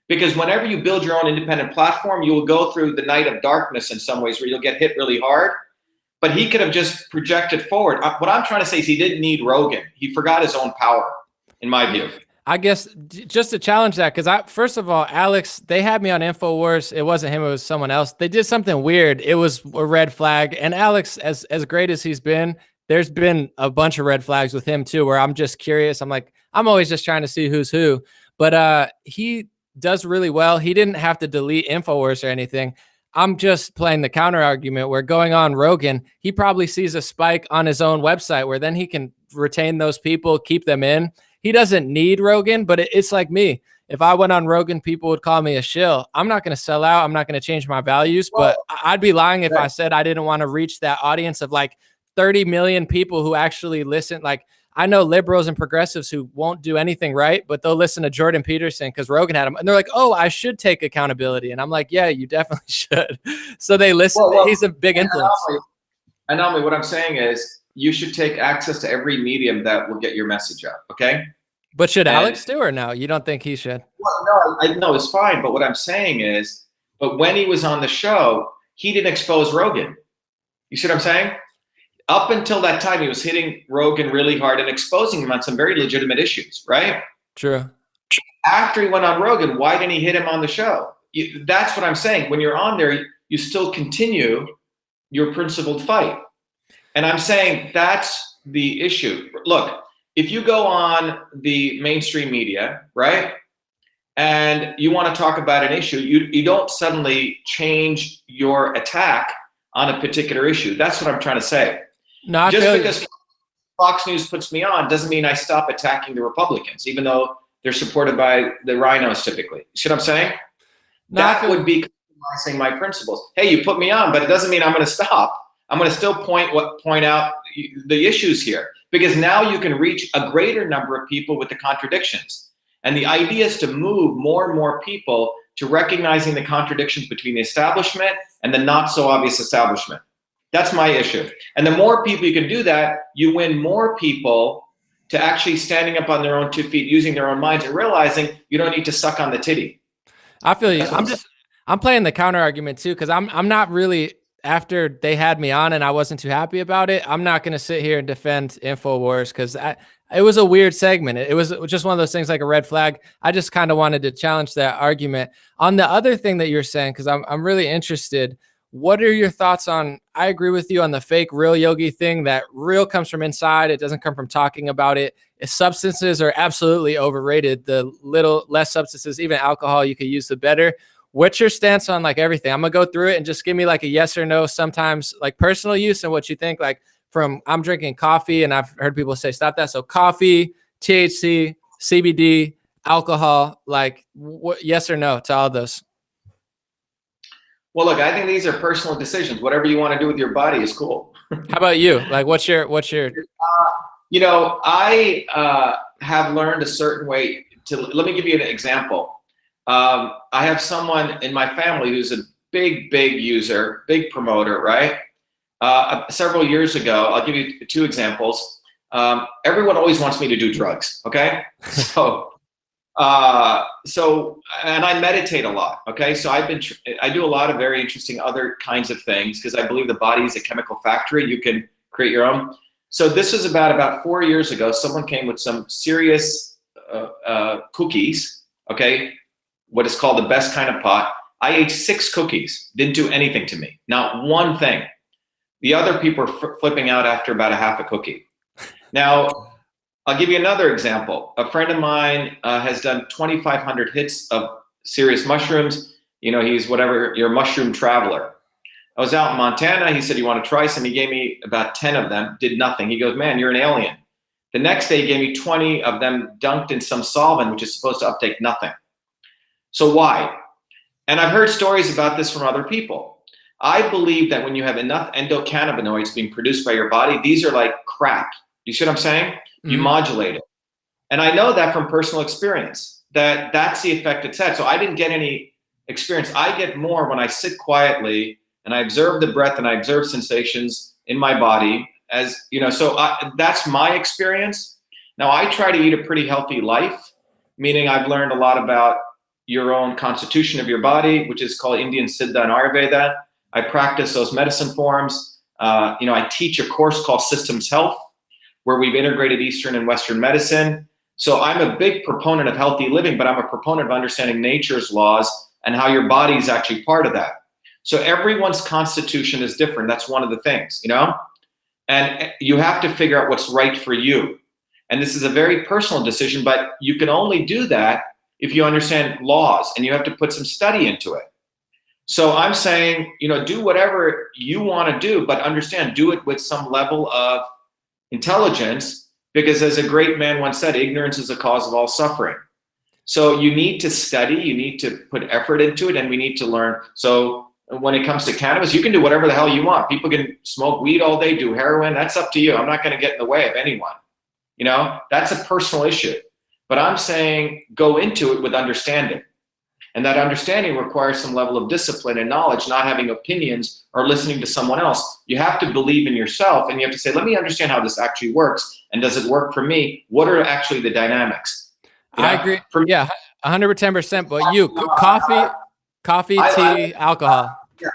Because whenever you build your own independent platform, you will go through the night of darkness in some ways, where you'll get hit really hard. But he could have just projected forward. What I'm trying to say is, he didn't need Rogan. He forgot his own power, in my view. I guess just to challenge that, because first of all, Alex, they had me on InfoWars. It wasn't him, it was someone else. They did something weird. It was a red flag. And Alex, as great as he's been, there's been a bunch of red flags with him too, where I'm just curious. I'm like, I'm always just trying to see who's who. But he does really well. He didn't have to delete InfoWars or anything. I'm just playing the counter argument, where going on Rogan, he probably sees a spike on his own website, where then he can retain those people, keep them in. He doesn't need Rogan, but it's like me. If I went on Rogan, people would call me a shill. I'm not going to sell out. I'm not going to change my values, but I'd be lying if I said I didn't want to reach that audience of like 30 million people who actually listen. Like, I know liberals and progressives who won't do anything right, but they'll listen to Jordan Peterson because Rogan had him. And they're like, oh, I should take accountability. And I'm like, yeah, you definitely should. So they listen. Well, he's a big influence. An0maly, what I'm saying is, you should take access to every medium that will get your message out, okay? But should Alex do, or no? You don't think he should? Well, no, it's fine. But what I'm saying is, but when he was on the show, he didn't expose Rogan. You see what I'm saying? Up until that time, he was hitting Rogan really hard and exposing him on some very legitimate issues, right? True. After he went on Rogan, why didn't he hit him on the show? That's what I'm saying. When you're on there, you still continue your principled fight. And I'm saying that's the issue. Look, if you go on the mainstream media, right, and you want to talk about an issue, you don't suddenly change your attack on a particular issue. That's what I'm trying to say. No, just because Fox News puts me on doesn't mean I stop attacking the Republicans, even though they're supported by the rhinos typically. You see what I'm saying? No, that would be compromising my principles. Hey, you put me on, but it doesn't mean I'm going to stop. I'm going to still point out the issues here, because now you can reach a greater number of people with the contradictions. And the idea is to move more and more people to recognizing the contradictions between the establishment and the not so obvious establishment. That's my issue. And the more people you can do that, you win more people to actually standing up on their own 2 feet, using their own minds, and realizing you don't need to suck on the titty. I feel you. I'm playing the counter argument too, because I'm not really, after they had me on and I wasn't too happy about it, I'm not going to sit here and defend InfoWars, because it was a weird segment. It was just one of those things, like a red flag. I just kind of wanted to challenge that argument. On the other thing that you're saying, because I'm really interested, What are your thoughts on, I agree with you on the fake real yogi thing, that real comes from inside. It doesn't come from talking about it. Substances are absolutely overrated. The little less substances, even alcohol, you could use, the better. What's your stance on like everything? I'm gonna go through it and just give me like a yes or no, sometimes like personal use and what you think. Like from, I'm drinking coffee and I've heard people say stop that. So coffee, THC, CBD, alcohol, like what, yes or no to all those? Well, look, I think these are personal decisions. Whatever you want to do with your body is cool. How about you? Like what's your You know, I have learned a certain way to, let me give you an example. I have someone in my family who's a big user, big promoter, right? Several years ago, I'll give you two examples. Everyone always wants me to do drugs, okay? So, and I meditate a lot, okay? So I do a lot of very interesting other kinds of things because I believe the body is a chemical factory. You can create your own. So this was about 4 years ago. Someone came with some serious cookies, okay? What is called the best kind of pot. I ate 6 cookies, didn't do anything to me, not one thing. The other people are flipping out after about a half a cookie. Now, I'll give you another example. A friend of mine has done 2,500 hits of serious mushrooms. You know, he's whatever, your mushroom traveler. I was out in Montana. He said, you want to try some? He gave me about 10 of them, did nothing. He goes, man, you're an alien. The next day, he gave me 20 of them dunked in some solvent, which is supposed to uptake nothing. So why? And I've heard stories about this from other people. I believe that when you have enough endocannabinoids being produced by your body, these are like crack. You see what I'm saying? You modulate it. And I know that from personal experience, that that's the effect it's had. So I didn't get any experience. I get more when I sit quietly and I observe the breath and I observe sensations in my body, as you know. So that's my experience. Now I try to eat a pretty healthy life, meaning I've learned a lot about your own constitution of your body, which is called Indian Siddha and Ayurveda. I practice those medicine forms. You know, I teach a course called Systems Health, where we've integrated Eastern and Western medicine. So I'm a big proponent of healthy living, but I'm a proponent of understanding nature's laws and how your body is actually part of that. So everyone's constitution is different. That's one of the things, you know? And you have to figure out what's right for you. And this is a very personal decision, but you can only do that if you understand laws, and you have to put some study into it. So I'm saying, you know, do whatever you want to do, but understand, do it with some level of intelligence, because as a great man once said, ignorance is the cause of all suffering. So you need to study, you need to put effort into it, and we need to learn. So when it comes to cannabis, you can do whatever the hell you want. People can smoke weed all day, do heroin, that's up to you. I'm not going to get in the way of anyone. You know, that's a personal issue. But I'm saying go into it with understanding. And that understanding requires some level of discipline and knowledge, not having opinions or listening to someone else. You have to believe in yourself, and you have to say, let me understand how this actually works. And does it work for me? What are actually the dynamics? You know, I agree. Yeah, 110%. But you, coffee, tea, alcohol. Yeah.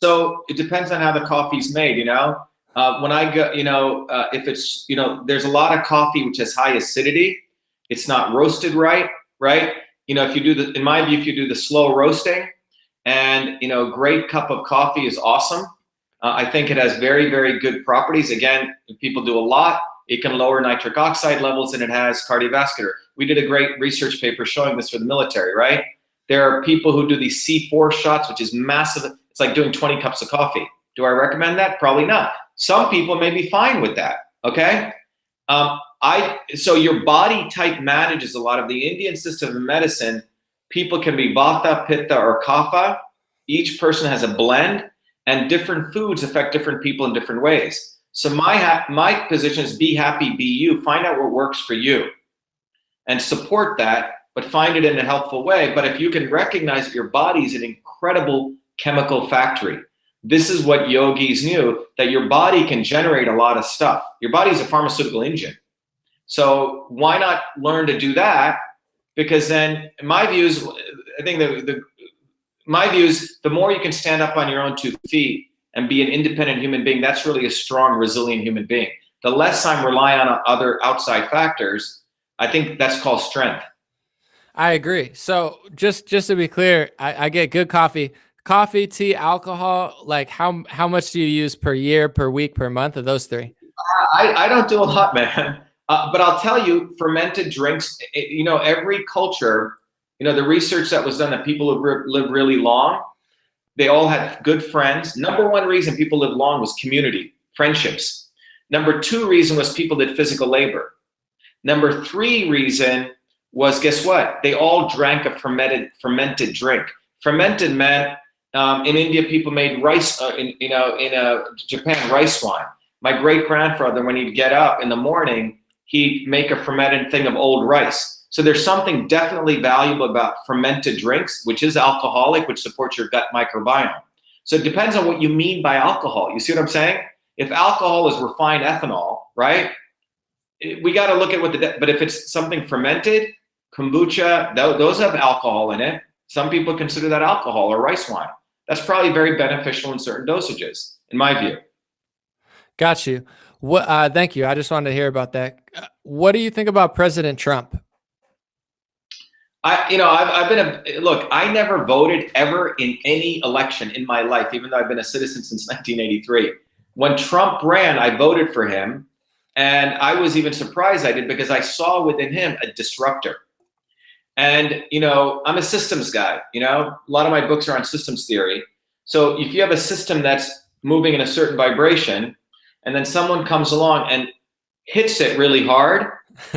So it depends on how the coffee's made, you know. When I go, you know, if it's, you know, there's a lot of coffee which has high acidity. It's not roasted right? You know, if you do the, in my view, if you do the slow roasting, and you know, great cup of coffee is awesome. I think it has very, very good properties. Again, if people do a lot, it can lower nitric oxide levels, and it has cardiovascular. We did a great research paper showing this for the military, right? There are people who do these C4 shots, which is massive. It's like doing 20 cups of coffee. Do I recommend that? Probably not. Some people may be fine with that, okay? So your body type manages a lot of the Indian system of medicine. People can be Vata, Pitta, or Kapha. Each person has a blend, and different foods affect different people in different ways. So my position is be happy, be you. Find out what works for you and support that, but find it in a helpful way. But if you can recognize that your body is an incredible chemical factory, this is what yogis knew, that your body can generate a lot of stuff. Your body is a pharmaceutical engine. So why not learn to do that? Because then, in my views, I think my views, the more you can stand up on your own 2 feet and be an independent human being, that's really a strong, resilient human being. The less I'm relying on other outside factors, I think that's called strength. I agree. So just to be clear, I get good coffee. coffee, tea, alcohol, like how much do you use per year, per week, per month of those three? I don't do a lot, man. But I'll tell you, fermented drinks, every culture, the research that was done that people who live really long, they all had good friends. Number one reason people lived long was community, friendships. Number two reason was people did physical labor. Number three reason was, guess what? They all drank a fermented drink. Fermented meant, in India, people made rice, in Japan, rice wine. My great grandfather, when he'd get up in the morning, he'd make a fermented thing of old rice. So there's something definitely valuable about fermented drinks, which is alcoholic, which supports your gut microbiome. So it depends on what you mean by alcohol. You see what I'm saying? If alcohol is refined ethanol, right? We got to look at but if it's something fermented, kombucha, those have alcohol in it. Some people consider that alcohol or rice wine. That's probably very beneficial in certain dosages, in my view. Got you. What? Thank you. I just wanted to hear about that. What do you think about President Trump? Look, I never voted ever in any election in my life, even though I've been a citizen since 1983. When Trump ran, I voted for him. And I was even surprised I did, because I saw within him a disruptor. And, I'm a systems guy, a lot of my books are on systems theory. So if you have a system that's moving in a certain vibration, and then someone comes along and hits it really hard,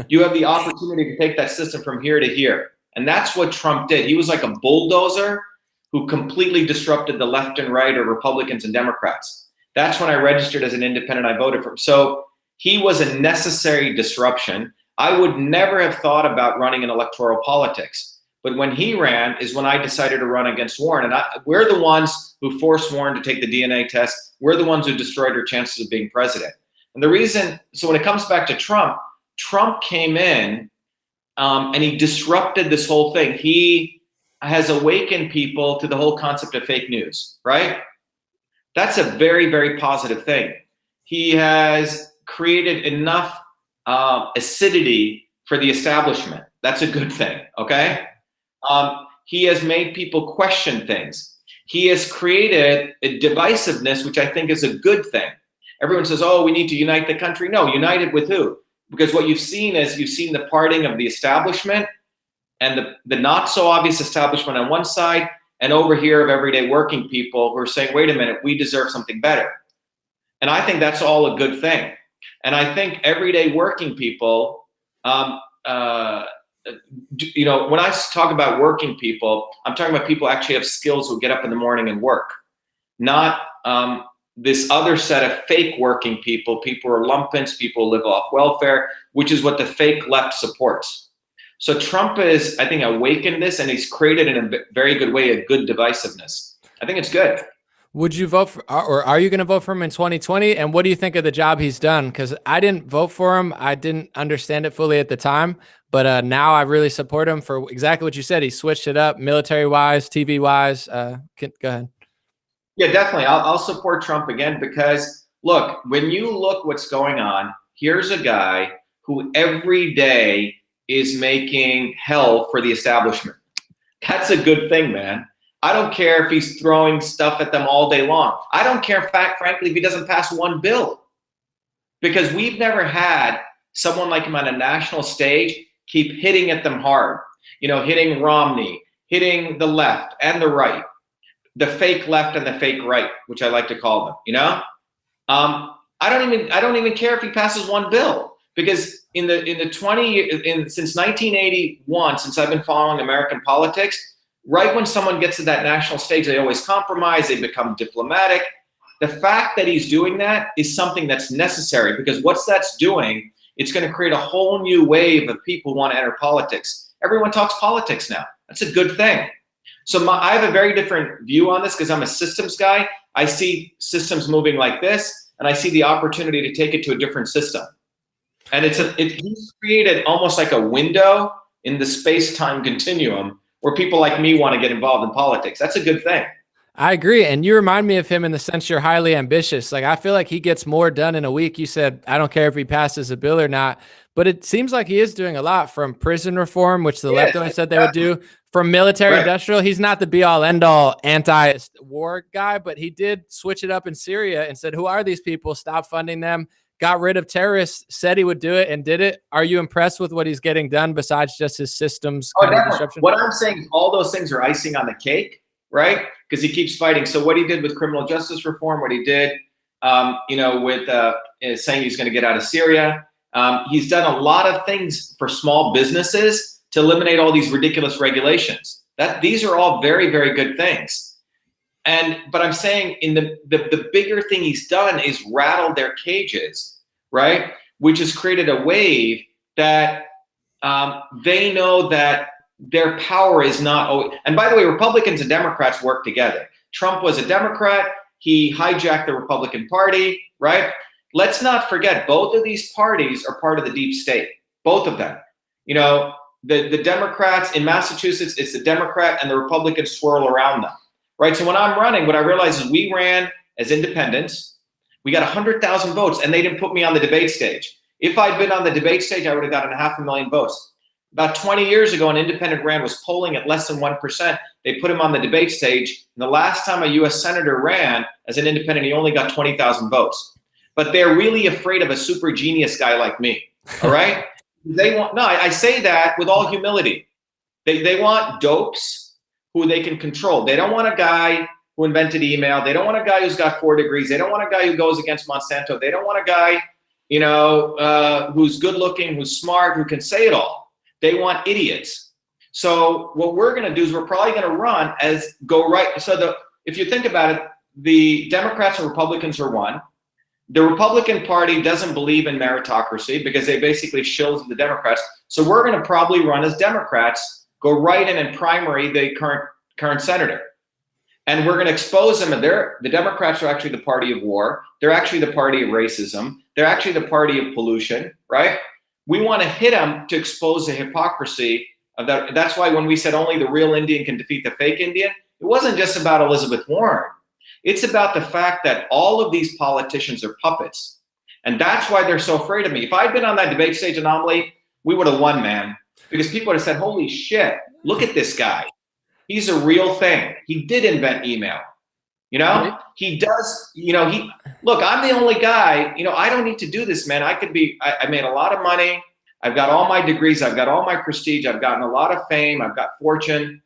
you have the opportunity to take that system from here to here. And that's what Trump did. He was like a bulldozer who completely disrupted the left and right, or Republicans and Democrats. That's when I registered as an independent, I voted for him. So he was a necessary disruption. I would never have thought about running in electoral politics. But when he ran is when I decided to run against Warren. And we're the ones who forced Warren to take the DNA test. We're the ones who destroyed her chances of being president. And the reason, so when it comes back to Trump, Trump came in and he disrupted this whole thing. He has awakened people to the whole concept of fake news, right? That's a very, very positive thing. He has created enough acidity for the establishment. That's a good thing, okay? He has made people question things. He has created a divisiveness, which I think is a good thing. Everyone says, oh, we need to unite the country. No, united with who? Because what you've seen is the parting of the establishment and the not so obvious establishment on one side, and over here of everyday working people who are saying, wait a minute, we deserve something better. And I think that's all a good thing. And I think everyday working people, when I talk about working people, I'm talking about people who actually have skills who get up in the morning and work, not this other set of fake working people. People who are lumpens, people who live off welfare, which is what the fake left supports. So Trump is, I think, awakened this, and he's created in a very good way a good divisiveness. I think it's good. Would you vote for, or are you going to vote for him in 2020? And what do you think of the job he's done? Because I didn't vote for him. I didn't understand it fully at the time, but now I really support him for exactly what you said. He switched it up, military-wise, TV-wise. Go ahead. Yeah, definitely. I'll support Trump again, because look, when you look what's going on, here's a guy who every day is making hell for the establishment. That's a good thing, man. I don't care if he's throwing stuff at them all day long. I don't care, frankly, if he doesn't pass one bill, because we've never had someone like him on a national stage keep hitting at them hard. Hitting Romney, hitting the left and the right, the fake left and the fake right, which I like to call them. I don't even care if he passes one bill, because since 1981, since I've been following American politics, right when someone gets to that national stage, they always compromise, they become diplomatic. The fact that he's doing that is something that's necessary, because what's that's doing, it's going to create a whole new wave of people who want to enter politics. Everyone talks politics now. That's a good thing. So I have a very different view on this, because I'm a systems guy. I see systems moving like this, and I see the opportunity to take it to a different system. And he's created almost like a window in the space-time continuum where people like me want to get involved in politics. That's a good thing. I agree. And you remind me of him in the sense you're highly ambitious. Like, I feel like he gets more done in a week. You said, I don't care if he passes a bill or not, but it seems like he is doing a lot, from prison reform, which the left always said they would do, from military Right. industrial. He's not the be all end all anti-war guy, but he did switch it up in Syria and said, who are these people? Stop funding them. Got rid of terrorists, said he would do it and did it. Are you impressed with what he's getting done besides just his systems kind of disruption? What I'm saying is all those things are icing on the cake, right? Because he keeps fighting. So what he did with criminal justice reform, what he did, with saying he's going to get out of Syria. He's done a lot of things for small businesses to eliminate all these ridiculous regulations. These are all very, very good things. But I'm saying in the bigger thing he's done is rattled their cages, right? Which has created a wave that they know that their power is not. And by the way, Republicans and Democrats work together. Trump was a Democrat. He hijacked the Republican Party, right? Let's not forget, both of these parties are part of the deep state, both of them. The Democrats in Massachusetts, it's the Democrat and the Republicans swirl around them, right? So when I'm running, what I realized is we ran as independents. We got 100,000 votes and they didn't put me on the debate stage. If I'd been on the debate stage, I would have gotten 500,000 votes. About 20 years ago, an independent ran was polling at less than 1%. They put him on the debate stage. And the last time a US Senator ran as an independent, he only got 20,000 votes. But they're really afraid of a super genius guy like me, all right? I say that with all humility. They want dopes who they can control. They don't want a guy who invented email. They don't want a guy who's got 4 degrees. They don't want a guy who goes against Monsanto. They don't want a guy, who's good looking, who's smart, who can say it all. They want idiots. So what we're going to do is we're probably going to run as go right. So if you think about it, the Democrats and Republicans are one. The Republican Party doesn't believe in meritocracy because they basically shills the Democrats. So we're going to probably run as Democrats, go right in and primary the current senator. And we're going to expose them. And the Democrats are actually the party of war. They're actually the party of racism. They're actually the party of pollution, right? We want to hit them to expose the hypocrisy of that. That's why when we said only the real Indian can defeat the fake Indian, it wasn't just about Elizabeth Warren. It's about the fact that all of these politicians are puppets. And that's why they're so afraid of me. If I'd been on that debate stage, An0maly, we would have won, man. Because people would have said, holy shit, look at this guy. He's a real thing. He did invent email. He does, look, I'm the only guy, I don't need to do this, man. I made a lot of money. I've got all my degrees. I've got all my prestige. I've gotten a lot of fame. I've got fortune.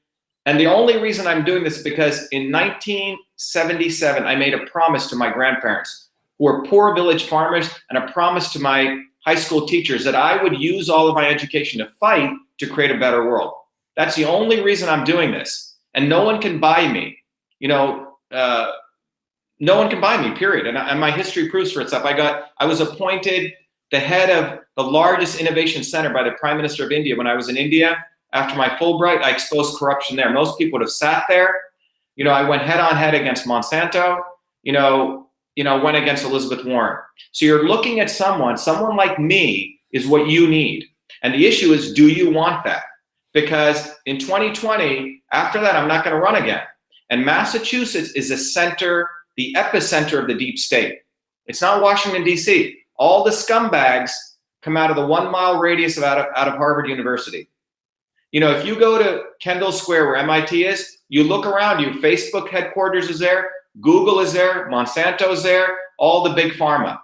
And the only reason I'm doing this is because in 1977, I made a promise to my grandparents, who were poor village farmers, and a promise to my high school teachers that I would use all of my education to fight to create a better world. That's the only reason I'm doing this. And no one can buy me, no one can buy me, period. And my history proves for itself. I was appointed the head of the largest innovation center by the Prime Minister of India when I was in India. After my Fulbright, I exposed corruption there. Most people would have sat there. I went head on head against Monsanto, went against Elizabeth Warren. So you're looking at someone like me is what you need. And the issue is, do you want that? Because in 2020, after that, I'm not going to run again. And Massachusetts is the epicenter of the deep state. It's not Washington, D.C. All the scumbags come out of the 1 mile radius out of Harvard University. If you go to Kendall Square where MIT is, you look around you, Facebook headquarters is there, Google is there, Monsanto is there, all the big pharma.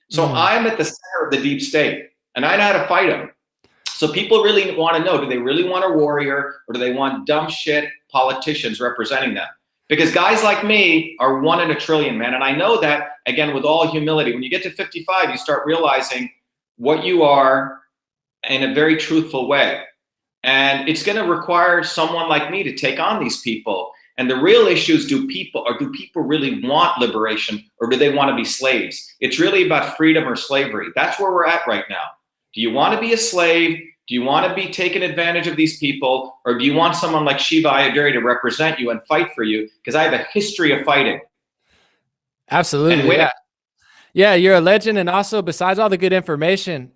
So I'm at the center of the deep state, and I know how to fight them. So people really want to know, do they really want a warrior, or do they want dumb shit politicians representing them? Because guys like me are 1 in a trillion, man. And I know that, again, with all humility. When you get to 55, you start realizing what you are in a very truthful way. And it's going to require someone like me to take on these people. And the real issue is, do people really want liberation, or do they want to be slaves? It's really about freedom or slavery. That's where we're at right now. Do you want to be a slave? Do you want to be taking advantage of these people? Or do you want someone like Shiva Ayyadurai to represent you and fight for you? Because I have a history of fighting. Absolutely. Yeah, you're a legend. And also, besides all the good information,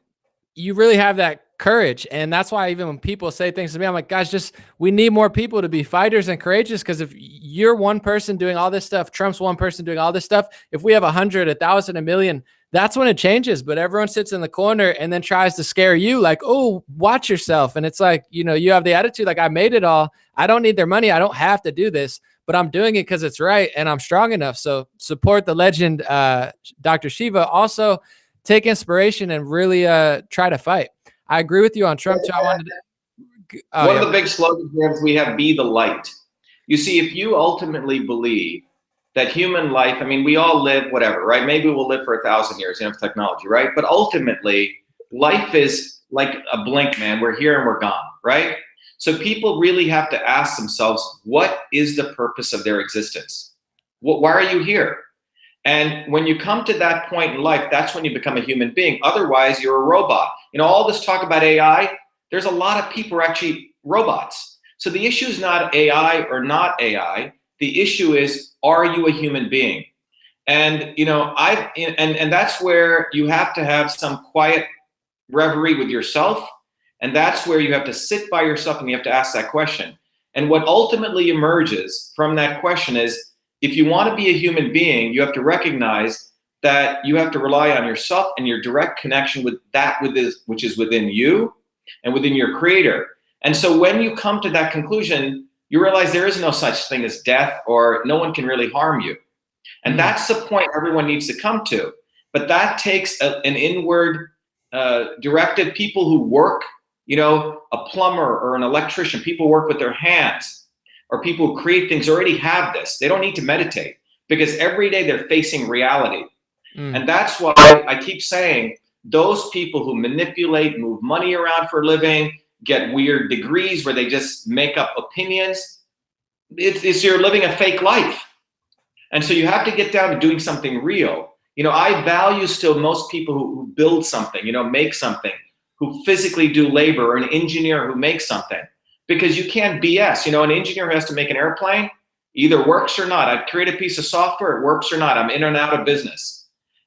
you really have that courage. And that's why even when people say things to me, I'm like, guys, we need more people to be fighters and courageous. Because if you're one person doing all this stuff, Trump's one person doing all this stuff, if we have 100, 1,000, 1 million that's when it changes. But everyone sits in the corner and then tries to scare you like, oh, watch yourself. And it's like, you know, you have the attitude like, I made it all. I don't need their money. I don't have to do this, but I'm doing it because it's right and I'm strong enough. So support the legend, Dr. Shiva. Also take inspiration and really try to fight. I agree with you on Trump too. I wanted to, one of the big slogans we have, be the light. You see, if you ultimately believe that human life, I mean, we all live whatever, right? Maybe we'll live for 1,000 years in technology, right? But ultimately, life is like a blink, man. We're here and we're gone, right? So people really have to ask themselves, what is the purpose of their existence? Why are you here? And when you come to that point in life, that's when you become a human being. Otherwise, you're a robot. You know, all this talk about AI, there's a lot of people who are actually robots. So the issue is not AI or not AI. The issue is, are you a human being? And, you know, and that's where you have to have some quiet reverie with yourself. And that's where you have to sit by yourself and you have to ask that question. And what ultimately emerges from that question is, if you want to be a human being, you have to recognize that you have to rely on yourself and your direct connection with that which is within you and within your creator. And so when you come to that conclusion, you realize there is no such thing as death, or no one can really harm you. And that's the point everyone needs to come to. But that takes an inward directed. People who work, you know, a plumber or an electrician, people work with their hands, or people who create things already have this. They don't need to meditate because every day they're facing reality. And that's why I keep saying those people who manipulate, move money around for a living, get weird degrees where they just make up opinions, it's you're living a fake life. And so you have to get down to doing something real. You know, I value still most people who build something, you know, make something, who physically do labor, or an engineer who makes something. Because you can't BS. You know, an engineer who has to make an airplane either works or not. I create a piece of software, it works or not. I'm in and out of business.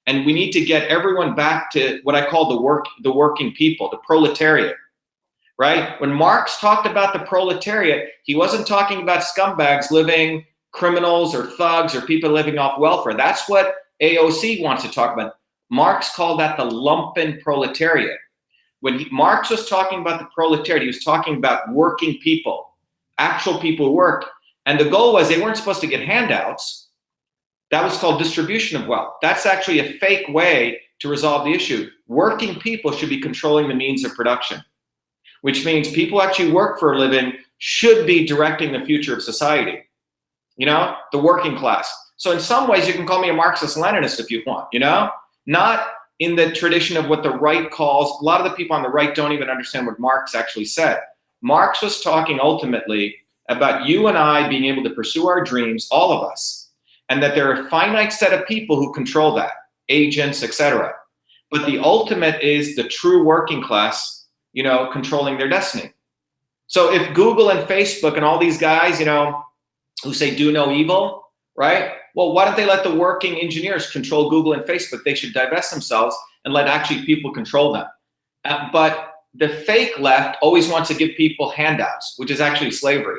And we need to get everyone back to what I call the working people, the proletariat, right? When Marx talked about the proletariat, he wasn't talking about scumbags living, criminals or thugs or people living off welfare. That's what AOC wants to talk about. Marx called that the lumpen proletariat. When Marx was talking about the proletariat, he was talking about working people, actual people who worked. And the goal was they weren't supposed to get handouts. That was called distribution of wealth. That's actually a fake way to resolve the issue. Working people should be controlling the means of production, which means people who actually work for a living should be directing the future of society. You know, the working class. So in some ways, you can call me a Marxist Leninist if you want, you know, not in the tradition of what the right calls. A lot of the people on the right don't even understand what Marx actually said. Marx was talking ultimately about you and I being able to pursue our dreams, all of us, and that there are a finite set of people who control that, agents, etc. But the ultimate is the true working class, you know, controlling their destiny. So if Google and Facebook and all these guys, you know, who say do no evil, right? Well, why don't they let the working engineers control Google and Facebook? They should divest themselves and let actually people control them. But the fake left always wants to give people handouts, which is actually slavery.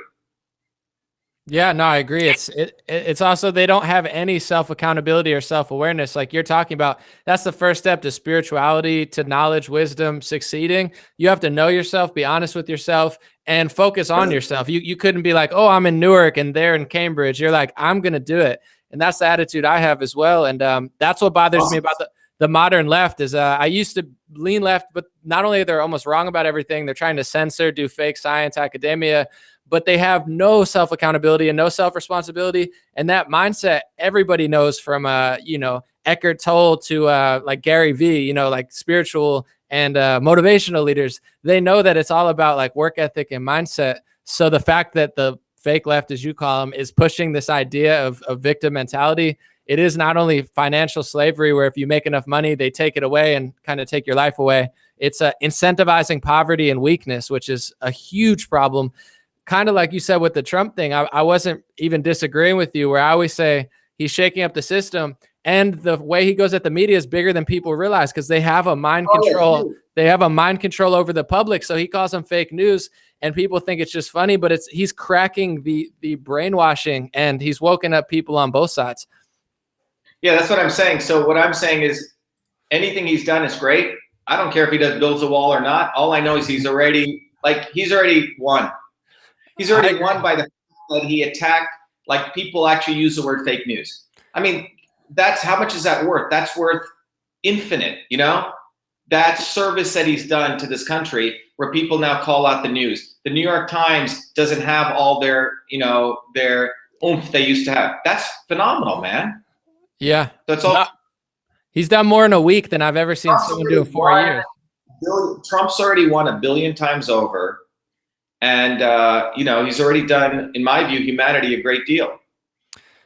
Yeah, no, I agree. It's also, they don't have any self-accountability or self-awareness like you're talking about. That's the first step to spirituality, to knowledge, wisdom, succeeding. You have to know yourself, be honest with yourself, and focus on yourself. You couldn't be like, oh, I'm in Newark and they're in Cambridge. You're like, I'm going to do it. And that's the attitude I have as well. And that's what bothers me about the modern left is I used to lean left, but not only they're almost wrong about everything, they're trying to censor, do fake science, academia, but they have no self-accountability and no self-responsibility. And that mindset, everybody knows from, you know, Eckhart Tolle to like Gary Vee, you know, like spiritual and motivational leaders. They know that it's all about like work ethic and mindset. So the fact that the fake left, as you call them, is pushing this idea of victim mentality. It is not only financial slavery, where if you make enough money, they take it away and kind of take your life away. It's incentivizing poverty and weakness, which is a huge problem. Kind of like you said with the Trump thing, I wasn't even disagreeing with you, where I always say he's shaking up the system, and the way he goes at the media is bigger than people realize, because they have a mind control. They have a mind control over the public. So he calls them fake news, and people think it's just funny, but he's cracking the brainwashing, and he's woken up people on both sides. Yeah, that's what I'm saying. So what I'm saying is, anything he's done is great. I don't care if he builds a wall or not. All I know is he's already won. He's already won by the fact that he attacked, like, people actually use the word fake news. I mean, that's, how much is that worth? That's worth infinite, you know? That service that he's done to this country, where people now call out the news. The New York Times doesn't have all their, you know, their oomph they used to have. That's phenomenal, man. Yeah. That's all. He's done more in a week than I've ever seen someone do in 4 years. Trump's already won 1 billion times over. And, you know, he's already done, in my view, humanity a great deal.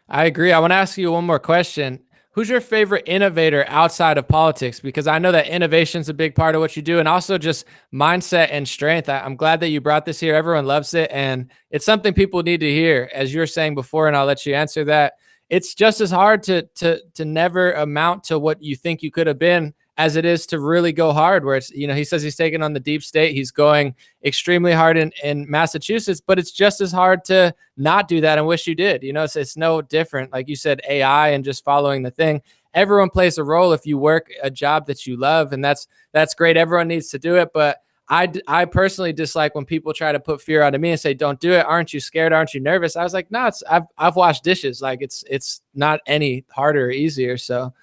I agree. I want to ask you one more question. Who's your favorite innovator outside of politics? Because I know that innovation is a big part of what you do, and also just mindset and strength. I'm glad that you brought this here. Everyone loves it, and it's something people need to hear, as you were saying before, and I'll let you answer that. It's just as hard to never amount to what you think you could have been as it is to really go hard, where it's, you know, he says he's taking on the deep state. He's going extremely hard in Massachusetts, but it's just as hard to not do that and wish you did. You know, it's no different. Like you said, AI and just following the thing. Everyone plays a role if you work a job that you love, and that's great. Everyone needs to do it. But I personally dislike when people try to put fear out of me and say, don't do it. Aren't you scared? Aren't you nervous? I was like, no, I've washed dishes. Like it's not any harder or easier. So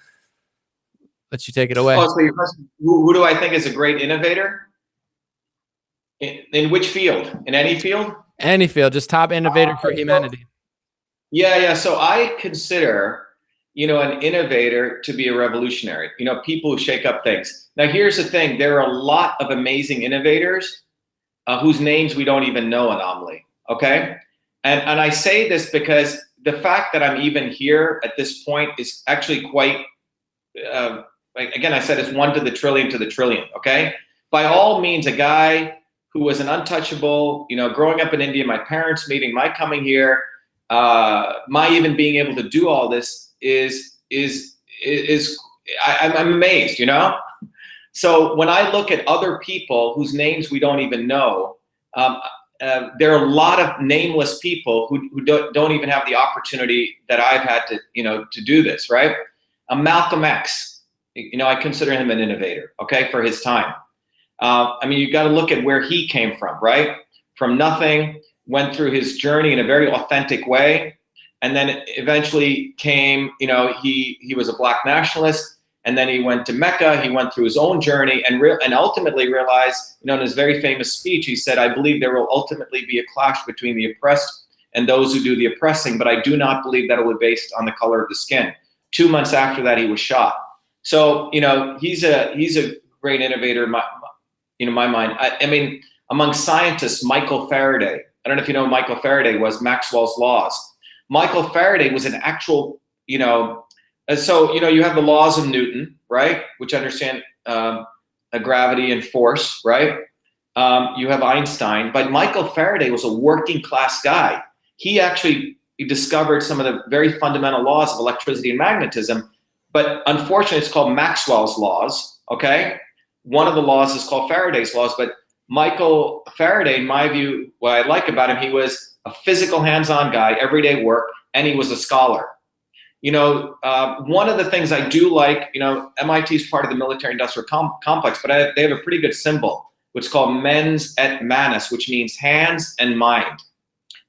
let you take it away. Oh, so your question, who do I think is a great innovator? In which field? In any field? Any field, just top innovator for humanity. Yeah. So I consider, you know, an innovator to be a revolutionary. You know, people who shake up things. Now, here's the thing: there are a lot of amazing innovators whose names we don't even know. An0maly, okay? And I say this because the fact that I'm even here at this point is actually quite. Again, I said it's 1 to the trillion to the trillion, okay? By all means, a guy who was an untouchable, you know, growing up in India, my parents meeting, my coming here, my even being able to do all this I'm amazed, you know? So when I look at other people whose names we don't even know, there are a lot of nameless people who don't even have the opportunity that I've had to, you know, to do this, right? Malcolm X. You know, I consider him an innovator, okay, for his time. I mean, you got to look at where he came from, right? From nothing, went through his journey in a very authentic way, and then eventually came, you know, he was a black nationalist, and then he went to Mecca, he went through his own journey, and ultimately realized, you know, in his very famous speech, he said, I believe there will ultimately be a clash between the oppressed and those who do the oppressing, but I do not believe that it will be based on the color of the skin. 2 months after that, he was shot. So, you know, he's a great innovator in my mind. I mean, among scientists, Michael Faraday. I don't know if you know who Michael Faraday was, Maxwell's laws. Michael Faraday was an actual, you know, so, you know, you have the laws of Newton, right? Which understand gravity and force, right? You have Einstein, but Michael Faraday was a working class guy. He discovered some of the very fundamental laws of electricity and magnetism. But unfortunately, it's called Maxwell's laws, okay? One of the laws is called Faraday's laws, but Michael Faraday, in my view, what I like about him, he was a physical hands-on guy, everyday work, and he was a scholar. You know, one of the things I do like, you know, MIT is part of the military-industrial complex, but they have a pretty good symbol, which is called mens et manus, which means hands and mind.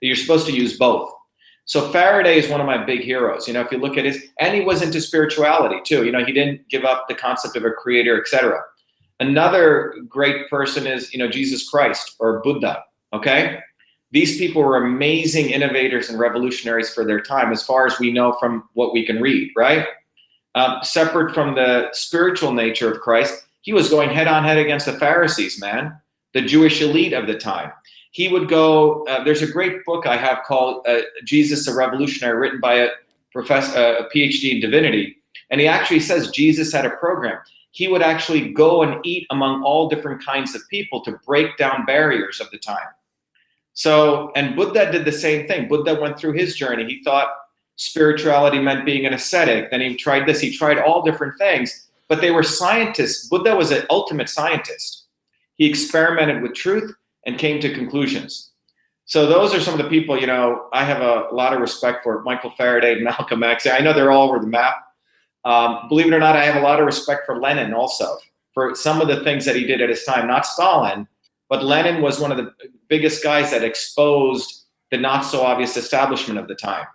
You're supposed to use both. So Faraday is one of my big heroes. You know, if you look at and he was into spirituality too. You know, he didn't give up the concept of a creator, etc. Another great person is, you know, Jesus Christ or Buddha, okay? These people were amazing innovators and revolutionaries for their time, as far as we know from what we can read, right? Separate from the spiritual nature of Christ, he was going head on head against the Pharisees, man, the Jewish elite of the time. He would go, there's a great book I have called Jesus, a Revolutionary, written by a PhD in divinity. And he actually says Jesus had a program. He would actually go and eat among all different kinds of people to break down barriers of the time. So, and Buddha did the same thing. Buddha went through his journey. He thought spirituality meant being an ascetic. Then he tried this, he tried all different things, but they were scientists. Buddha was an ultimate scientist. He experimented with truth and came to conclusions. So those are some of the people, you know, I have a lot of respect for. Michael Faraday, Malcolm X. I know they're all over the map, Believe it or not, I have a lot of respect for Lenin also, for some of the things that he did at his time. Not Stalin, but Lenin was one of the biggest guys that exposed the not so obvious establishment of the time.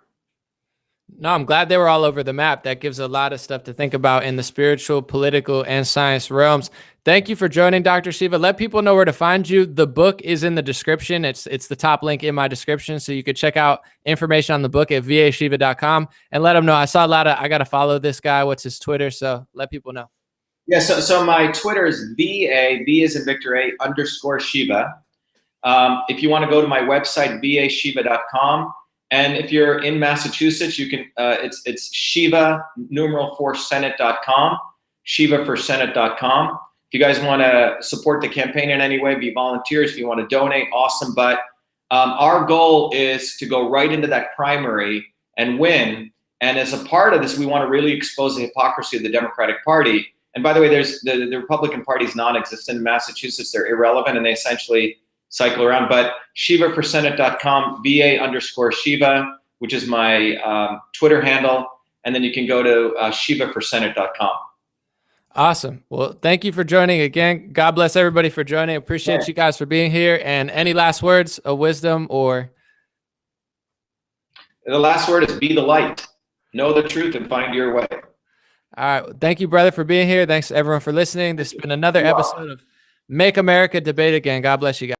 No, I'm glad they were all over the map. That gives a lot of stuff to think about in the spiritual, political, and science realms. Thank you for joining, Dr. Shiva. Let people know where to find you. The book is in the description. It's the top link in my description, so you could check out information on the book at vashiva.com and let them know. I saw a lot of, I got to follow this guy. What's his Twitter? So let people know. Yeah, so my Twitter is V is in Victor A _Shiva. If you want to go to my website, vashiva.com. And if you're in Massachusetts, you can, it's Shiva, #4senate.com, shivaforsenate.com. If you guys want to support the campaign in any way, be volunteers. If you want to donate, awesome. But our goal is to go right into that primary and win. And as a part of this, we want to really expose the hypocrisy of the Democratic Party. And by the way, there's the Republican Party is non-existent in Massachusetts. They're irrelevant, and they essentially cycle around. But shivaforsenate.com, VA_Shiva, which is my Twitter handle. And then you can go to shivaforsenate.com. Awesome. Well, thank you for joining again. God bless everybody for joining. Appreciate you guys for being here. And any last words of wisdom or? The last word is be the light. Know the truth and find your way. All right. Thank you, brother, for being here. Thanks everyone for listening. This has been another episode of Make America Debate Again. God bless you guys.